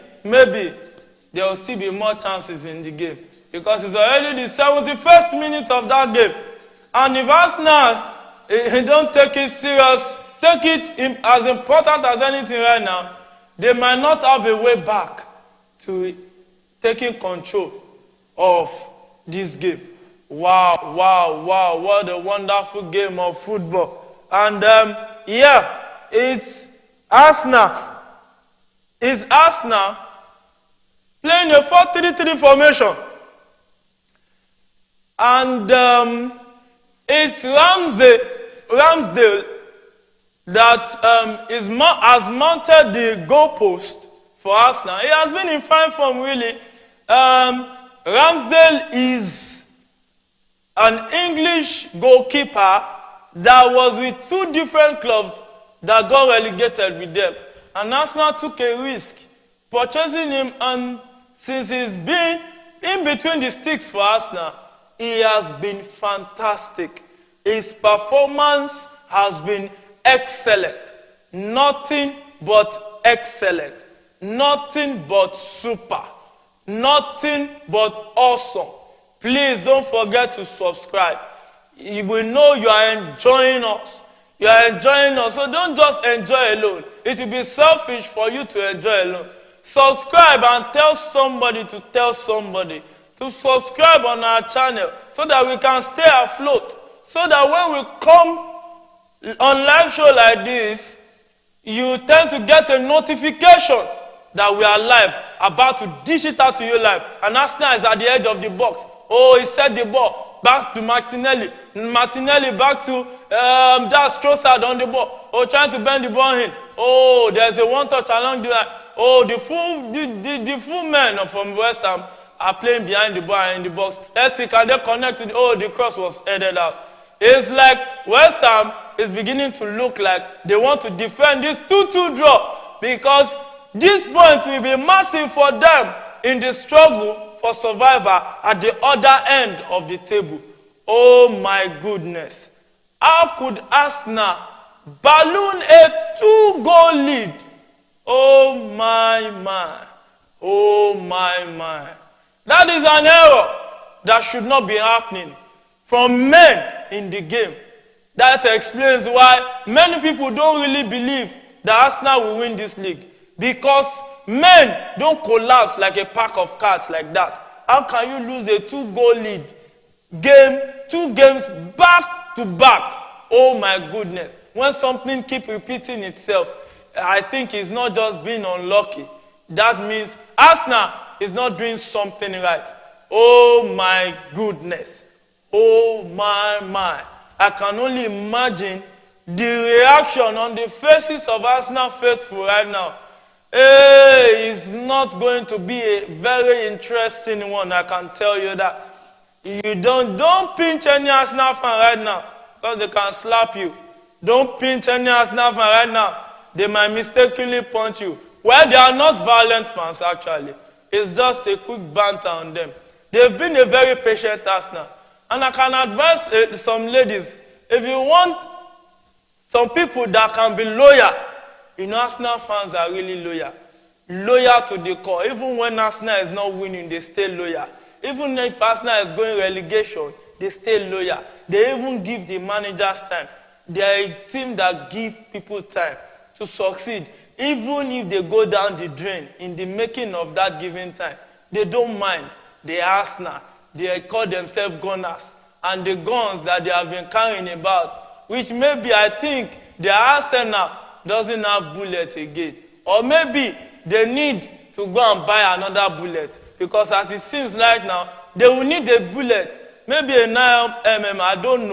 there will still be more chances in the game, because it's already the 71st minute of that game. And if Arsenal don't take it serious, take it as important as anything right now, they might not have a way back to taking control of this game. Wow, what a wonderful game of football. And yeah, it's Arsenal. It's Arsenal playing a 4-3-3 formation. And it's Ramsey Ramsdale that has mounted the goalpost for Arsenal. He has been in fine form, really. Ramsdale is an English goalkeeper that was with two different clubs that got relegated with them. And Arsenal took a risk purchasing him, and since he's been in between the sticks for Arsenal, he has been fantastic. His performance has been excellent. Nothing but excellent. Nothing but super. Nothing but awesome. Please don't forget to subscribe. You will know you are enjoying us. You are enjoying us. So don't just enjoy alone. It will be selfish for you to enjoy alone. Subscribe and tell somebody to tell somebody to subscribe on our channel so that we can stay afloat. So that when we come on live show like this, you tend to get a notification that we are live, about to dish it out to you live. And Arsenal is at the edge of the box. Oh, he set the ball back to Martinelli. Martinelli back to that Trossard on the ball. Oh, trying to bend the ball in. Oh, there's a one touch along the line. Oh, the full men from West Ham are playing behind the ball in the box. Let's see, can they connect to the... Oh, the cross was headed out. It's like West Ham is beginning to look like they want to defend this 2-2 draw, because this point will be massive for them in the struggle for survival at the other end of the table. Oh my goodness. How could Arsenal balloon a 2-goal lead? Oh my. Oh my. That is an error that should not be happening from men in the game. That explains why many people don't really believe that Arsenal will win this league. Because men don't collapse like a pack of cards like that. How can you lose a 2-goal lead? Two games back to back. Oh my goodness. When something keeps repeating itself, I think it's not just being unlucky. That means Arsenal is not doing something right. Oh my goodness. Oh my. I can only imagine the reaction on the faces of Arsenal faithful right now. Hey, it's not going to be a very interesting one, I can tell you that. You don't pinch any Arsenal fan right now, because they can slap you. Don't pinch any Arsenal fan right now. They might mistakenly punch you. Well, they are not violent fans, actually. It's just a quick banter on them. They've been a very patient Arsenal. And I can advise some ladies, if you want some people that can be loyal, you know, Arsenal fans are really loyal. Loyal to the core. Even when Arsenal is not winning, they stay loyal. Even if Arsenal is going relegation, they stay loyal. They even give the managers time. They are a team that give people time to succeed. Even if they go down the drain in the making of that given time, they don't mind. They are Arsenal. They call themselves gunners. And the guns that they have been carrying about, which maybe I think their Arsenal doesn't have bullets again. Or maybe they need to go and buy another bullet. Because as it seems right now, they will need a bullet. Maybe a 9mm, I don't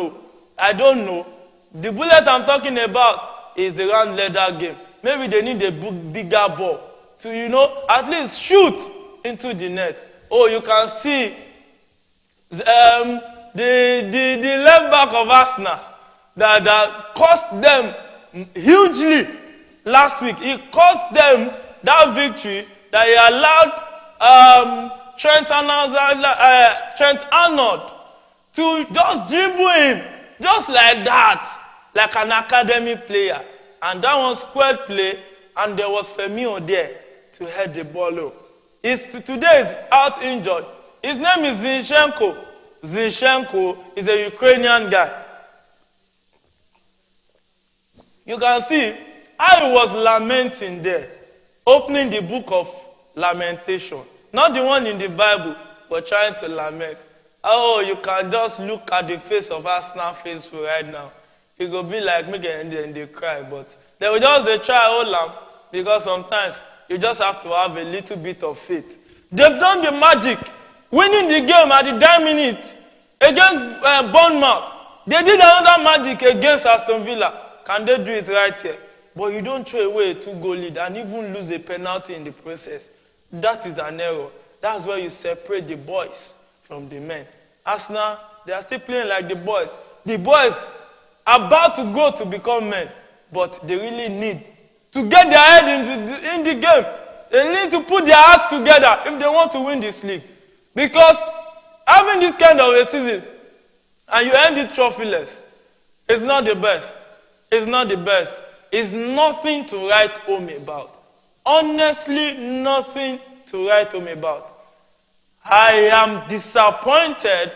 know. The bullet I'm talking about is the round leather game. Maybe they need a bigger ball to, you know, at least shoot into the net. Oh, you can see the left back of Arsenal that cost them hugely last week. It cost them that victory that he allowed Trent Arnold to just dribble him just like that, like an academy player. And that was squared play, and there was Firmino there to head the ball low. Today is out injured. His name is Zinchenko. Zinchenko is a Ukrainian guy. You can see how he was lamenting there, opening the book of lamentation. Not the one in the Bible, but trying to lament. Oh, you can just look at the face of Arsenal faithful right now. It will be like me and they cry, but they will just try hold them, because sometimes you just have to have a little bit of faith. They've done the magic, winning the game at the 9 minutes against Bournemouth. They did another magic against Aston Villa. Can they do it right here? But you don't throw away a 2-goal lead and even lose a penalty in the process. That is an error. That's where you separate the boys from the men. Arsenal, they are still playing like the boys. The boys are about to go to become men, but they really need to get their head in the game. They need to put their hearts together if they want to win this league. Because having this kind of a season and you end it trophyless, it's not the best. It's not the best. It's nothing to write home about. Honestly, nothing to write home about. I am disappointed.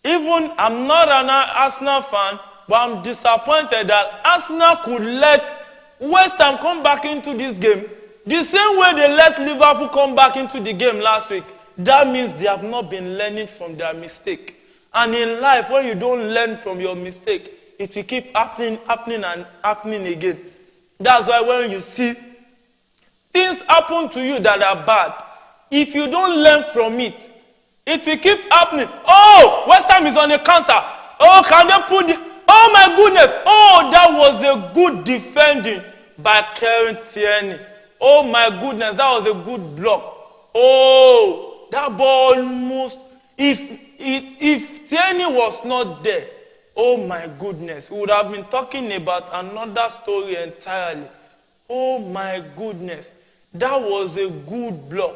Even I'm not an Arsenal fan, but I'm disappointed that Arsenal could let West Ham come back into this game the same way they let Liverpool come back into the game last week. That means they have not been learning from their mistake. And in life, when you don't learn from your mistake, it will keep happening and happening again. That's why when you see things happen to you that are bad, if you don't learn from it, it will keep happening. Oh, West Ham is on a counter. Oh, can they put the... Oh my goodness. Oh, that was a good defending by Kieran Tierney. Oh my goodness, that was a good block. Oh, that ball almost... If Tierney was not there, oh my goodness, we would have been talking about another story entirely. Oh my goodness, that was a good block.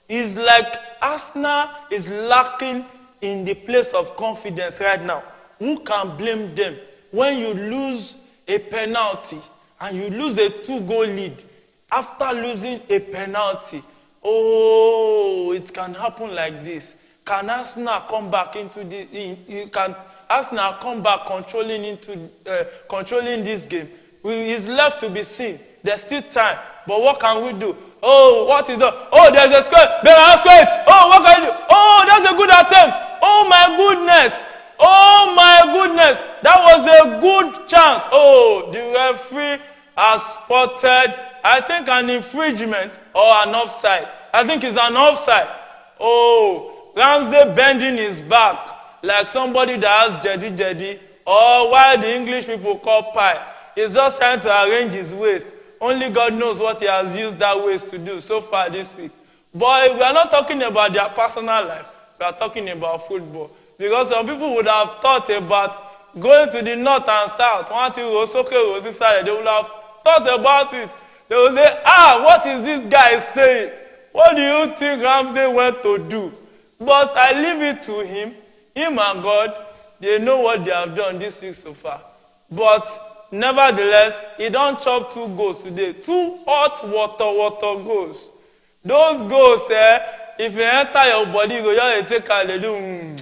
It's like Arsenal is lacking in the place of confidence right now. Who can blame them when you lose a penalty and you lose a 2-goal lead after losing a penalty? Oh, it can happen like this. Can Arsenal come back into the? Can Arsenal come back controlling this game? It's left to be seen. There's still time, but what can we do? Oh, what is that? Oh, there's a square. They are square. Oh, what can I do? Oh, that's a good attempt. Oh my goodness. Oh my goodness. That was a good chance. Oh, the referee has spotted, I think, an infringement or an offside. I think it's an offside. Oh, Ramsdale bending his back like somebody that has jedi, or why the English people call pie. He's just trying to arrange his waist. Only God knows what he has used that waist to do so far this week. But we are not talking about their personal life. We are talking about football. Because some people would have thought about going to the north and south. One thing was okay, was inside. They would have thought about it. They would say, what is this guy saying? What do you think Ramsdale went to do? But I leave it to him. Him and God, they know what they have done this week so far. But nevertheless, he don't chop 2 goals today. 2 hot water goals. Those goals, if you enter your body, you just take a little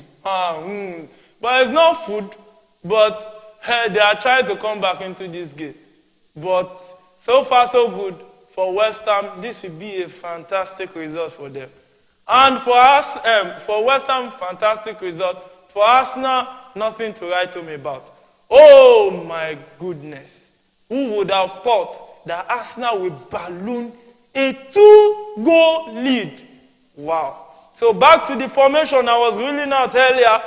But it's not food. But they are trying to come back into this game. But so far so good for West Ham. This will be a fantastic result for them. And for us, for West Ham, fantastic result. For Arsenal, nothing to write home about. Oh my goodness. Who would have thought that Arsenal will balloon a 2-goal lead? Wow. So back to the formation I was ruling out earlier.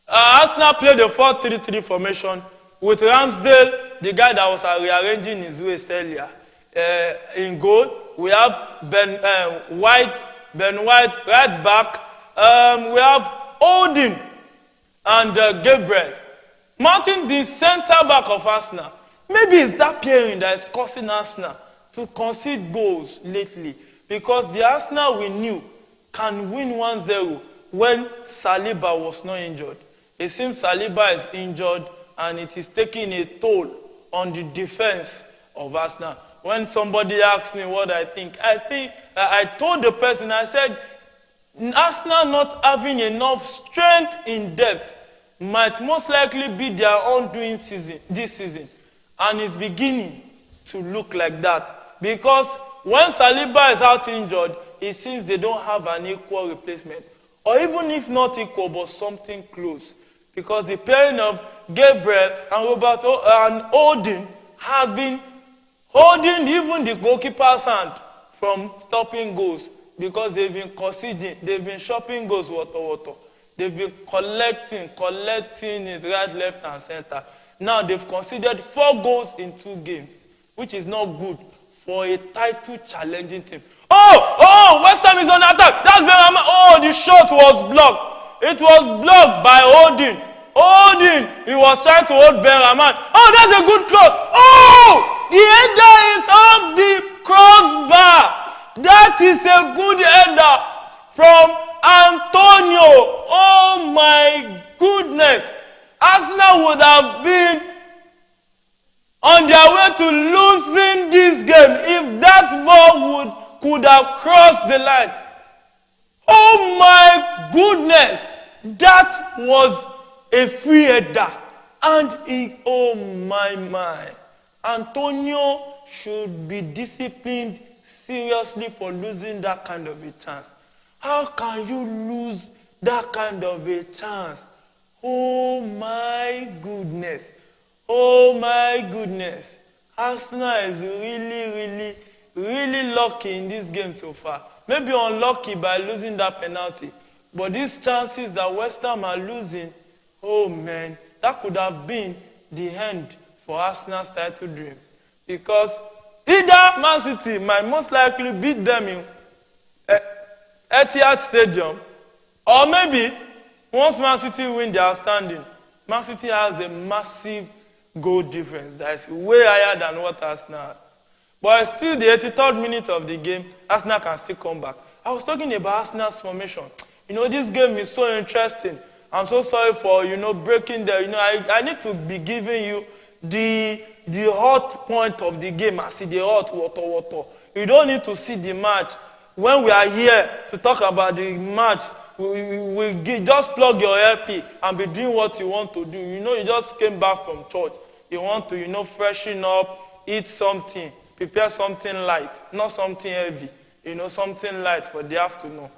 Arsenal played a 4-3-3 formation with Ramsdale, the guy that was rearranging his waist earlier. In goal, we have Ben White right back. We have Odin and Gabriel. Mounting the center back of Arsenal. Maybe it's that pairing that is causing Arsenal to concede goals lately. Because the Arsenal we knew can win 1-0 when Saliba was not injured. It seems Saliba is injured and it is taking a toll on the defense of Arsenal. When somebody asks me what I think I told the person, I said, Arsenal not having enough strength in depth might most likely be their undoing this season. And it's beginning to look like that. Because when Saliba is out injured, it seems they don't have an equal replacement. Or even if not equal, but something close. Because the pairing of Gabriel and Roberto and Odin has been holding even the goalkeeper's hand from stopping goals. Because they've been conceding, they've been shopping goals, water. They've been collecting it right, left, and center. Now they've conceded 4 goals in 2 games, which is not good for a title challenging team. Oh, West Ham is on attack. That's Benrahma. Oh, the shot was blocked. It was blocked by Odin. He was trying to hold Benrahma. Oh, that's a good cross. Oh, the header is off the crossbar. That is a good header from Antonio. Oh my goodness. Arsenal would have been on their way to losing this game if that ball could have crossed the line. Oh my goodness. That was a free header. And oh my. Antonio should be disciplined seriously for losing that kind of a chance. How can you lose that kind of a chance? Oh my goodness. Arsenal is really lucky in this game so far. Maybe unlucky by losing that penalty. But these chances that West Ham are losing, oh man, that could have been the end for Arsenal's title dreams. Because either Man City might most likely beat them in Etihad Stadium, or maybe once Man City win their standing, Man City has a massive goal difference that is way higher than what Arsenal has. But still, the 83rd minute of the game, Arsenal can still come back. I was talking about Arsenal's formation. This game is so interesting. I'm so sorry for, breaking the, I need to be giving you the hot point of the game. I see the hot water. You don't need to see the match. When we are here to talk about the match, we just plug your LP and be doing what you want to do. You just came back from church. You want to, freshen up, eat something, prepare something light, not something heavy. Something light for the afternoon.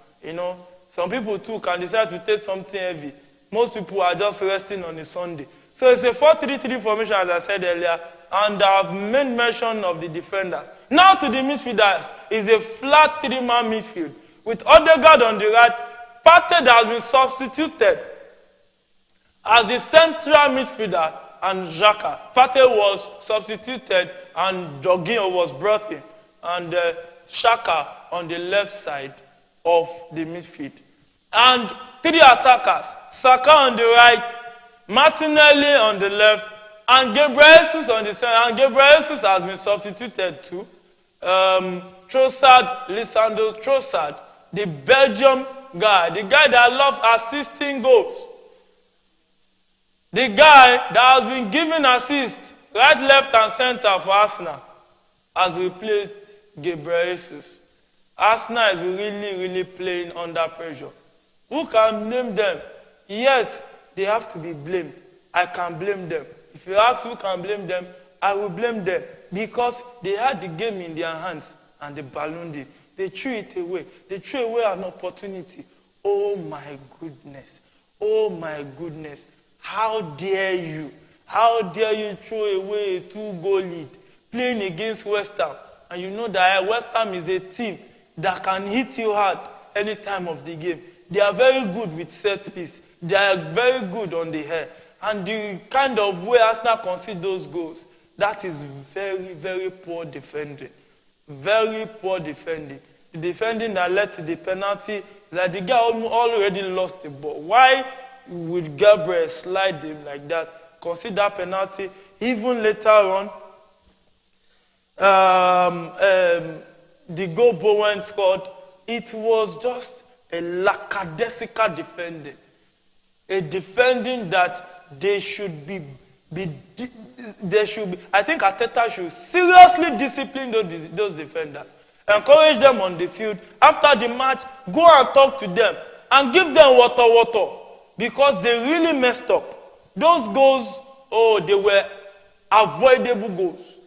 Some people too can decide to take something heavy. Most people are just resting on a Sunday. So it's a 4-3-3 formation, as I said earlier, and I've made mention of the defenders. Now to the midfielders, is a flat 3-man midfield with Odegaard on the right. Partey has been substituted as the central midfielder, and Xhaka. Partey was substituted and Jorginho was brought in, and Xhaka on the left side of the midfield. And 3 attackers, Saka on the right, Martinelli on the left, and Gabriel Jesus on the center. And Gabriel Jesus has been substituted too. Lisandro Trossard, the Belgium guy, the guy that loves assisting goals, the guy that has been giving assists right, left, and center for Arsenal, has replaced Gabriel Jesus. Arsenal is really playing under pressure. Who can blame them? Yes, they have to be blamed. I can blame them. If you ask who can blame them, I will blame them. Because they had the game in their hands and they ballooned it. They threw it away. They threw away an opportunity. Oh my goodness. How dare you? How dare you throw away a 2-goal lead playing against West Ham? And you know that West Ham is a team that can hit you hard any time of the game. They are very good with set piece. They are very good on the air. And the kind of way Arsenal concede those goals, that is very poor defending. Very poor defending. The defending that led to the penalty, that the guy already lost the ball. Why would Gabriel slide him like that? Concede that penalty. Even later on, the goal Bowen scored, it was just a lackadaisical defending. A defending that they should be, I think Arteta should seriously discipline those defenders. Encourage them on the field. After the match, go and talk to them and give them water. Because they really messed up. Those goals, they were avoidable goals.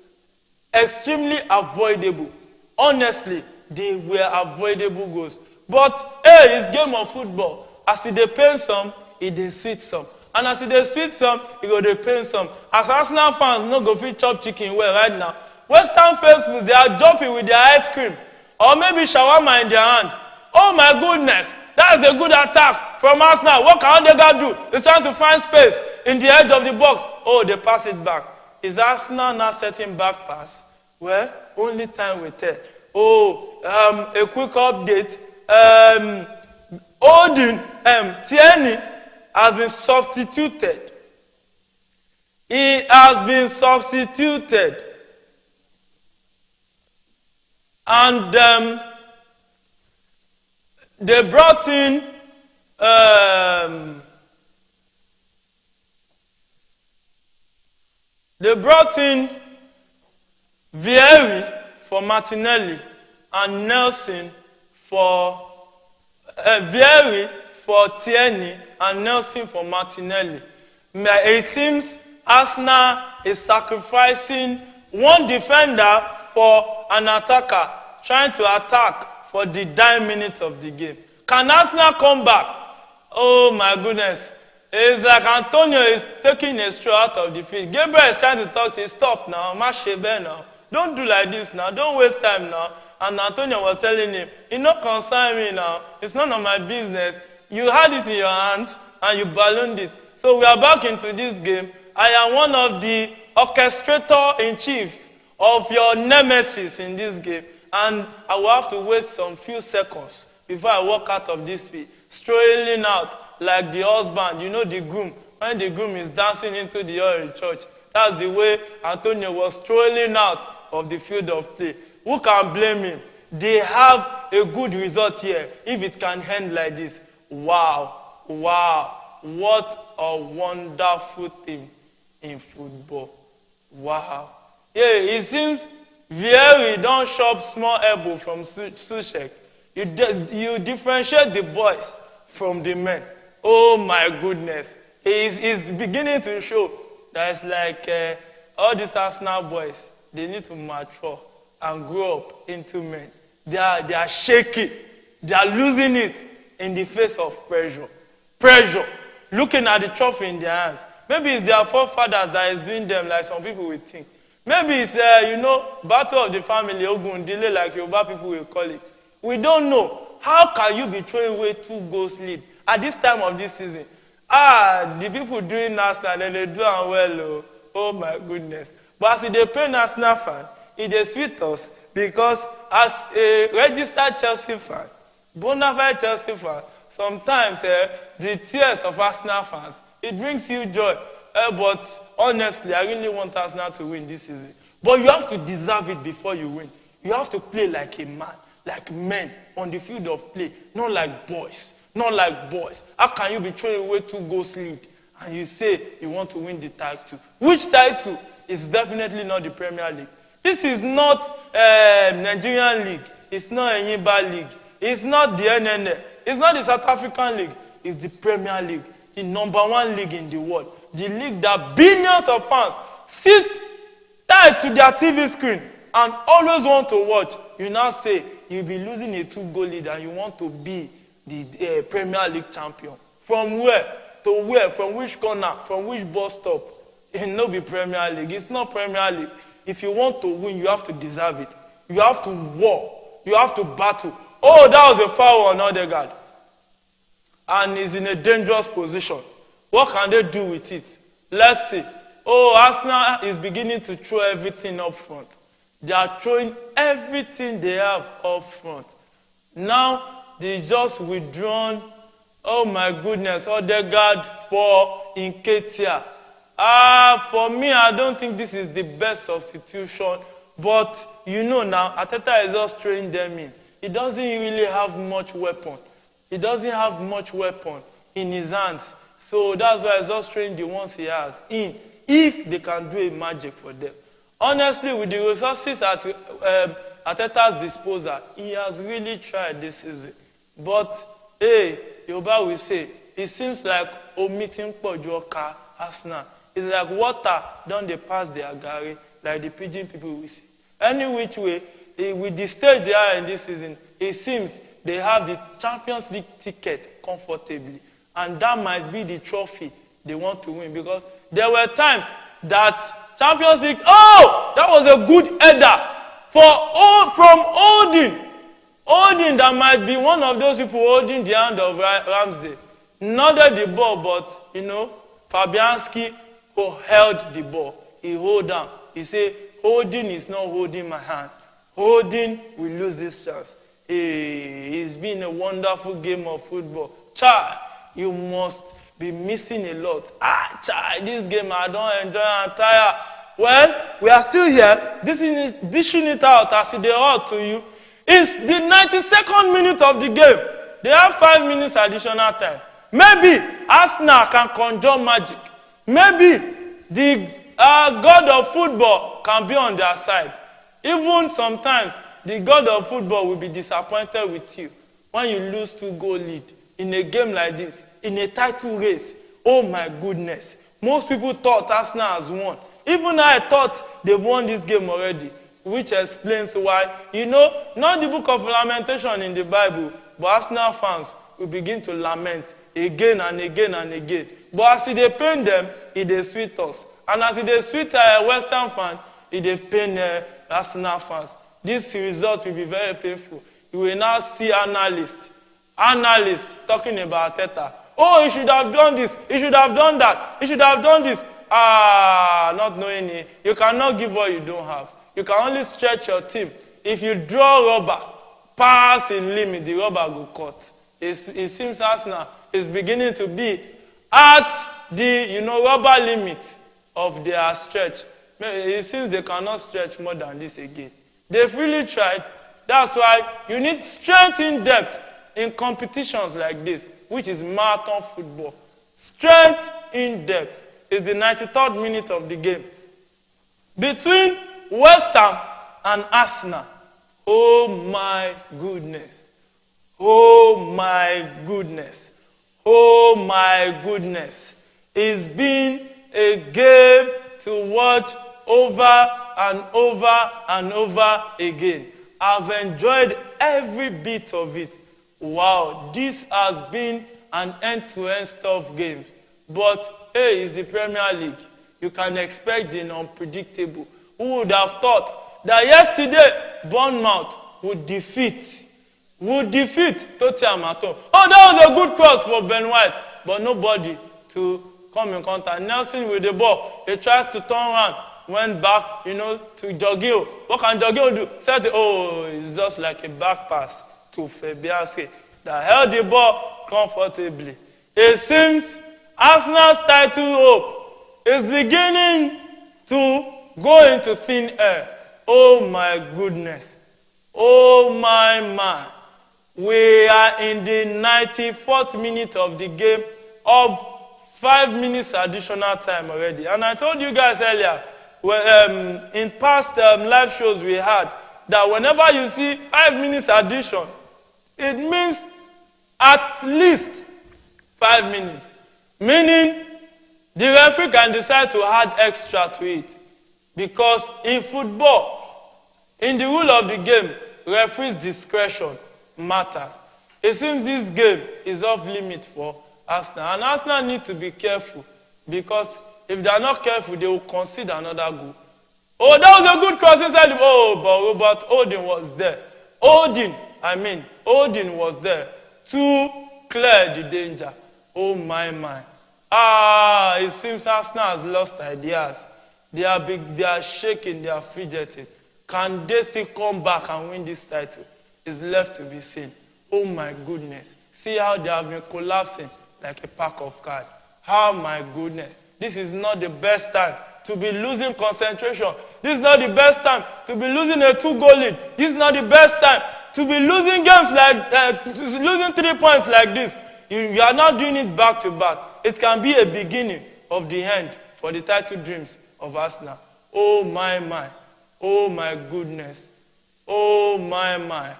Extremely avoidable. Honestly, they were avoidable goals. But, it's game of football. As they pain some, it sweet some. And as they sweet some, it go they pain some. As Arsenal fans no go fit chop chicken well right now. West Ham faithful, they are jumping with their ice cream. Or maybe shawarma in their hand. Oh my goodness, that is a good attack. from Arsenal. What can Odegaard do? He's trying to find space in the edge of the box. Oh, they pass it back. Is Arsenal now setting back pass? Well, only time will tell. Oh, a quick update. Tierney has been substituted. He has been substituted. And they brought in Vieri for Martinelli and Nelson for Vieri for Tierney and Nelson for Martinelli. It seems Arsenal is sacrificing one defender for an attacker, trying to attack for the dying minutes of the game. Can Arsenal come back? Oh my goodness. It's like Antonio is taking a stroll out of the field. Gabriel is trying to talk to him. Stop now, Mashebe now. Don't do like this now. Don't waste time now. And Antonio was telling him, it not concern me now. It's none of my business. You had it in your hands and you ballooned it. So we are back into this game. I am one of the orchestrator-in-chief of your nemesis in this game. And I will have to wait some few seconds before I walk out of this field. Strolling out like the husband, you know, the groom. When the groom is dancing into the oil in church, that's the way Antonio was strolling out of the field of play. Who can blame him? They have a good result here if it can end like this. Wow, wow, what a wonderful thing in football. Wow. Yeah, it seems Vieri don't shop small elbow from Sushek. You differentiate the boys from the men. Oh my goodness. He's beginning to show that it's like all these Arsenal boys, they need to mature and grow up into men. They are shaky. They are losing it in the face of pressure. Pressure. Looking at the trophy in their hands. Maybe it's their forefathers that is doing them like some people will think. Maybe it's, battle of the family, Ogundile, like Yoruba people will call it. We don't know. How can you be throwing away 2 goals lead at this time of this season? The people doing Arsenal, they do well. Oh my goodness. But as they pay Arsenal fan, it is sweet us because as a registered Chelsea fan, bona fide Chelsea fan, sometimes the tears of Arsenal fans, it brings you joy. But honestly, I really want Arsenal to win this season. But you have to deserve it before you win. You have to play like a man, like men on the field of play, not like boys. Not like boys. How can you be throwing away 2 goals lead and you say you want to win the title? Which title? Is definitely not the Premier League. This is not Nigerian League. It's not a Yimba League. It's not the NNL. It's not the South African League. It's the Premier League, the #1 league in the world. The league that billions of fans sit tied to their TV screen and always want to watch. You now say you'll be losing a 2-goal lead and you want to be the Premier League champion. From where to where? From which corner? From which bus stop? It no be Premier League. It's not Premier League. If you want to win, you have to deserve it. You have to war. You have to battle. Oh, that was a foul on Odegaard. And he's in a dangerous position. What can they do with it? Let's see. Oh, Arsenal is beginning to throw everything up front. They are throwing everything they have up front. Now, they just withdrawn. Oh my goodness, Odegaard for Nketiah. For me, I don't think this is the best substitution. But you know now, Arteta is just throwing them in. He doesn't really have much weapon. He doesn't have much weapon in his hands. So that's why he's just throwing the ones he has in. If they can do a magic for them. Honestly, with the resources at Arteta's disposal, he has really tried this season. But, hey, Yoruba will say, it seems like omitting Pojoka Arsenal. It's like water don't they pass their gari, like the pidgin people will say. Any which way, with the stage they are in this season, it seems they have the Champions League ticket comfortably. And that might be the trophy they want to win. Because there were times that Champions League, that was a good header from Odin. Odin, that might be one of those people holding the hand of Ramsdale. nodded the ball, but, Fabianski held the ball. He hold down. He said, holding is not holding my hand. Holding will lose this chance. It's been a wonderful game of football. Child, you must be missing a lot. Child, this game I don't enjoy. I'm tired. Well, we are still here. Dishing it out as they ought to you. It's the 92nd minute of the game. They have 5 minutes additional time. Maybe Arsenal can conjure magic. Maybe the God of football can be on their side. Even sometimes, the God of football will be disappointed with you when you lose 2-goal lead in a game like this, in a title race. Oh my goodness. Most people thought Arsenal has won. Even I thought they've won this game already, which explains why, not the book of lamentation in the Bible, but Arsenal fans will begin to lament again and again and again. But as they pain them, it sweet us. And as it sweet Western fans, it pain Arsenal fans. This result will be very painful. You will now see analysts talking about Arteta. Oh, he should have done this. He should have done that. He should have done this. Not knowing it. You cannot give what you don't have. You can only stretch your team. If you draw rubber, pass in limit, the rubber will cut. It seems Arsenal is beginning to be at the rubber limit of their stretch. It seems they cannot stretch more than this again. They've really tried. That's why you need strength in depth in competitions like this, which is marathon football. Strength in depth is the 93rd minute of the game. Between West Ham and Arsenal. Oh my goodness. Oh my goodness. Oh my goodness. It's been a game to watch over and over and over again. I've enjoyed every bit of it. Wow, this has been an end-to-end tough game. But hey, it's the Premier League. You can expect the unpredictable. Who would have thought that yesterday Bournemouth would defeat Tottenham at home? Oh, that was a good cross for Ben White, but nobody to come in contact. Nelson with the ball, he tries to turn around, went back, to Jorginho. What can Jorginho do? Said, it's just like a back pass to Fabianski that held the ball comfortably. It seems Arsenal's title hope is beginning to go into thin air. Oh my goodness. Oh my. We are in the 94th minute of the game of 5 minutes additional time already. And I told you guys earlier, in past live shows we had, that whenever you see 5 minutes addition, it means at least 5 minutes. Meaning, the referee can decide to add extra to it. Because in football, in the rule of the game, referee's discretion matters. It seems this game is off limit for Arsenal. And Arsenal need to be careful. Because if they are not careful, they will concede another goal. Oh, that was a good cross inside. But Robert Odin was there. Odin was there to clear the danger. Oh my. It seems Arsenal has lost ideas. They are shaking, they are fidgeting. Can they still come back and win this title? It's left to be seen. Oh my goodness. See how they have been collapsing like a pack of cards. Oh my goodness. This is not the best time to be losing concentration. This is not the best time to be losing a 2-goal lead. This is not the best time to be losing games like, losing 3 points like this. You are not doing it back to back. It can be a beginning of the end for the title dreams of Arsenal. Oh my. Oh my goodness. Oh my.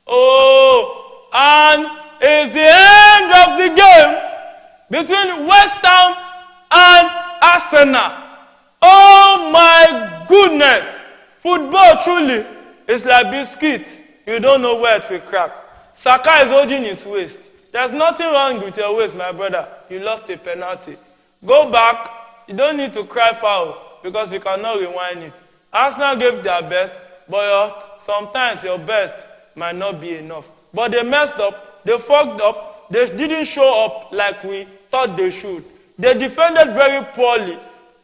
Oh, and it's the end of the game between West Ham and Arsenal. Oh my goodness. Football truly is like biscuit. You don't know where it will crack. Saka is holding his waist. There's nothing wrong with your waist, my brother. You lost a penalty. Go back. You don't need to cry foul because you cannot rewind it. Arsenal gave their best, but sometimes your best might not be enough. But they messed up. They fucked up. they didn't show up like we thought they should. They defended very poorly,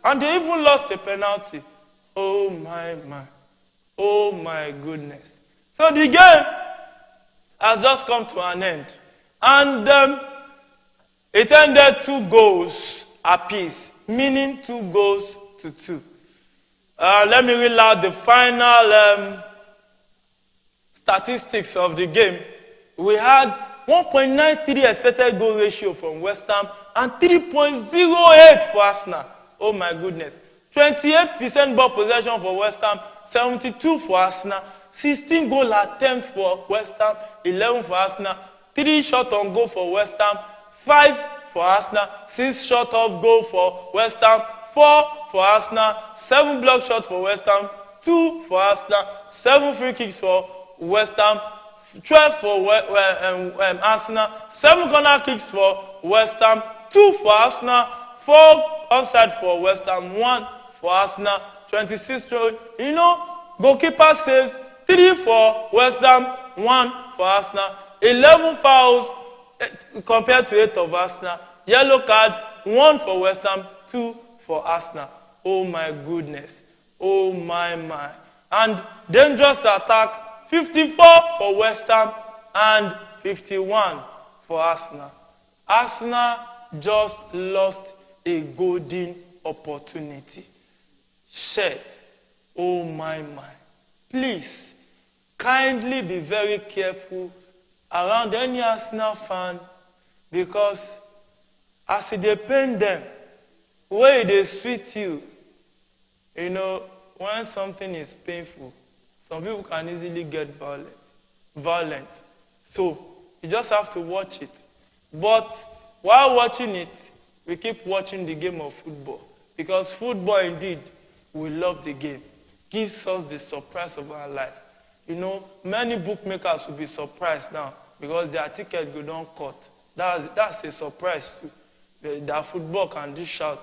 and they even lost a penalty. Oh my. Oh my goodness. So the game has just come to an end. And it ended 2 goals apiece, meaning 2 goals to 2. Let me read out the final statistics of the game. We had 1.93 expected goal ratio from West Ham and 3.08 for Arsenal. Oh my goodness. 28% ball possession for West Ham, 72 for Arsenal, 16 goal attempts for West Ham, 11 for Arsenal, 3 shot on goal for West Ham, 5 for Arsenal, 6 shot off goal for West Ham, 4 for Arsenal, 7 block shots for West Ham, 2 for Arsenal, 7 free kicks for West Ham, 12 for Arsenal, 7 corner kicks for West Ham, 2 for Arsenal, 4 offside for West Ham, 1 for Arsenal, 26 throw. You know, goalkeeper saves, 3 for West Ham, 1 for Arsenal, 11 fouls compared to 8 of Arsenal, yellow card, 1 for West Ham, 2 for Arsenal. Oh my goodness. Oh my. And dangerous attack, 54 for West Ham and 51 for Arsenal. Arsenal just lost a golden opportunity. Shit. Oh my. Please, kindly be very careful around any Arsenal fan, because as they pain them, where they sweet you, you know, when something is painful, some people can easily get violent. So you just have to watch it. But while watching it, we keep watching the game of football, because football indeed, we love the game. Gives us the surprise of our life. You know, many bookmakers will be surprised now because their ticket go down cut. That's a surprise too. That football can dish out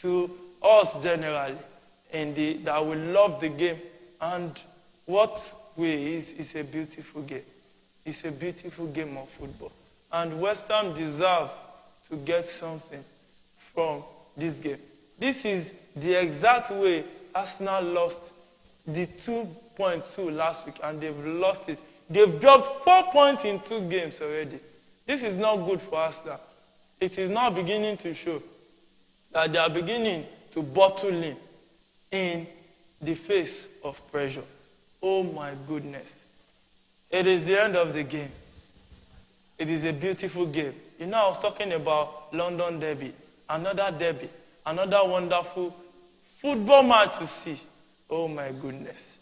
to us generally, that we love the game. And what is a beautiful game. It's a beautiful game of football. And West Ham deserve to get something from this game. This is the exact way Arsenal lost the 2.2 last week, and they've lost it. They've dropped 4 points in 2 games already. This is not good for Arsenal. It is now beginning to show that they are beginning to bottle in the face of pressure. Oh my goodness. It is the end of the game. It is a beautiful game. You know, I was talking about London derby, another wonderful football match to see. Oh my goodness.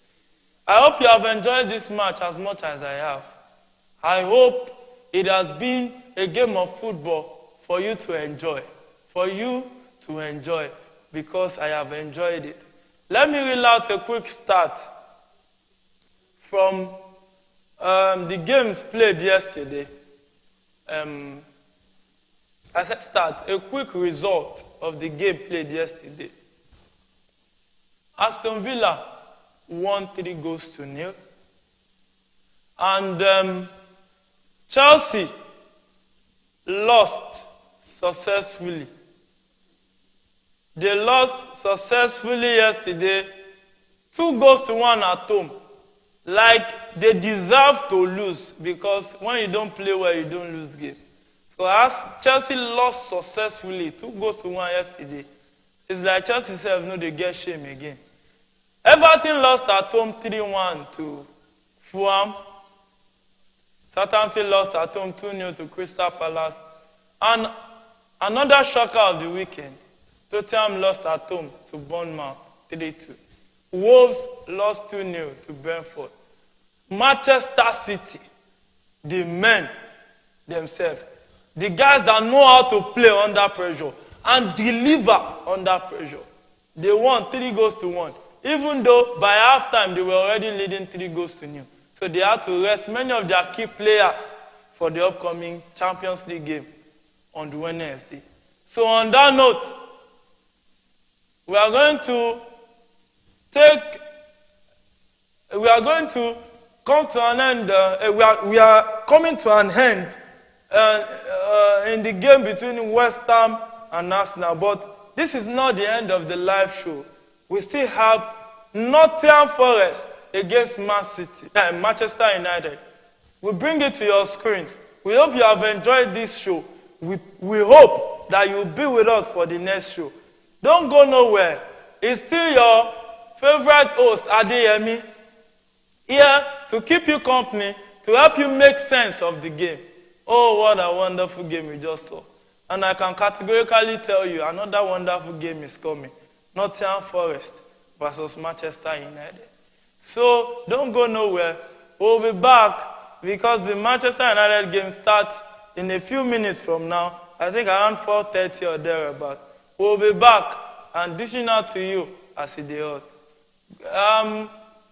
I hope you have enjoyed this match as much as I have. I hope it has been a game of football for you to enjoy. Because I have enjoyed it. Let me read out a quick start from the games played yesterday. As I start, a quick result of the game played yesterday. Aston Villa won 3-0. And Chelsea lost successfully. They lost successfully yesterday, 2-1 at home. Like they deserve to lose, because when you don't play well, you don't lose game. So as Chelsea lost successfully, 2-1 yesterday, it's like Chelsea self know they get shame again. Everton lost at home 3-1 to Fulham. Southampton lost at home 2-0 to Crystal Palace. And another shocker of the weekend, Tottenham lost at home to Bournemouth 3-2. Wolves lost 2-0 to Brentford. Manchester City, the men themselves, the guys that know how to play under pressure and deliver under pressure, they won 3-1. Even though by halftime they were already leading 3-0. So they had to rest many of their key players for the upcoming Champions League game on Wednesday. So on that note, we are going to come to an end. We are coming to an end in the game between West Ham and Arsenal. But this is not the end of the live show. We still have Nottingham Forest against Manchester United. We bring it to your screens. We hope you have enjoyed this show. We hope that you'll be with us for the next show. Don't go nowhere. It's still your favorite host, Adeyemi, here to keep you company, to help you make sense of the game. Oh, what a wonderful game we just saw. And I can categorically tell you another wonderful game is coming. Nottingham Forest versus Manchester United. So don't go nowhere. We'll be back because the Manchester United game starts in a few minutes from now. I think around 4:30 or thereabout. We'll be back and dishing out to you as it is hot.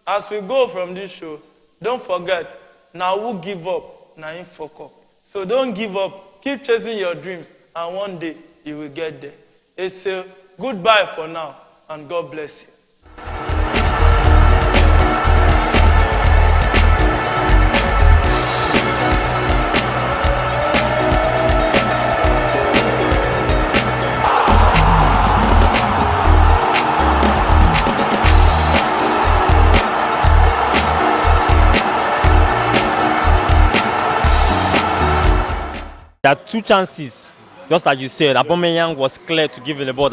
As we go from this show, don't forget, now who give up, now him fuck up. So don't give up. Keep chasing your dreams, and one day you will get there. It's a goodbye for now, and God bless you. There are two chances, just like you said. Aubameyang was clear to give him the ball.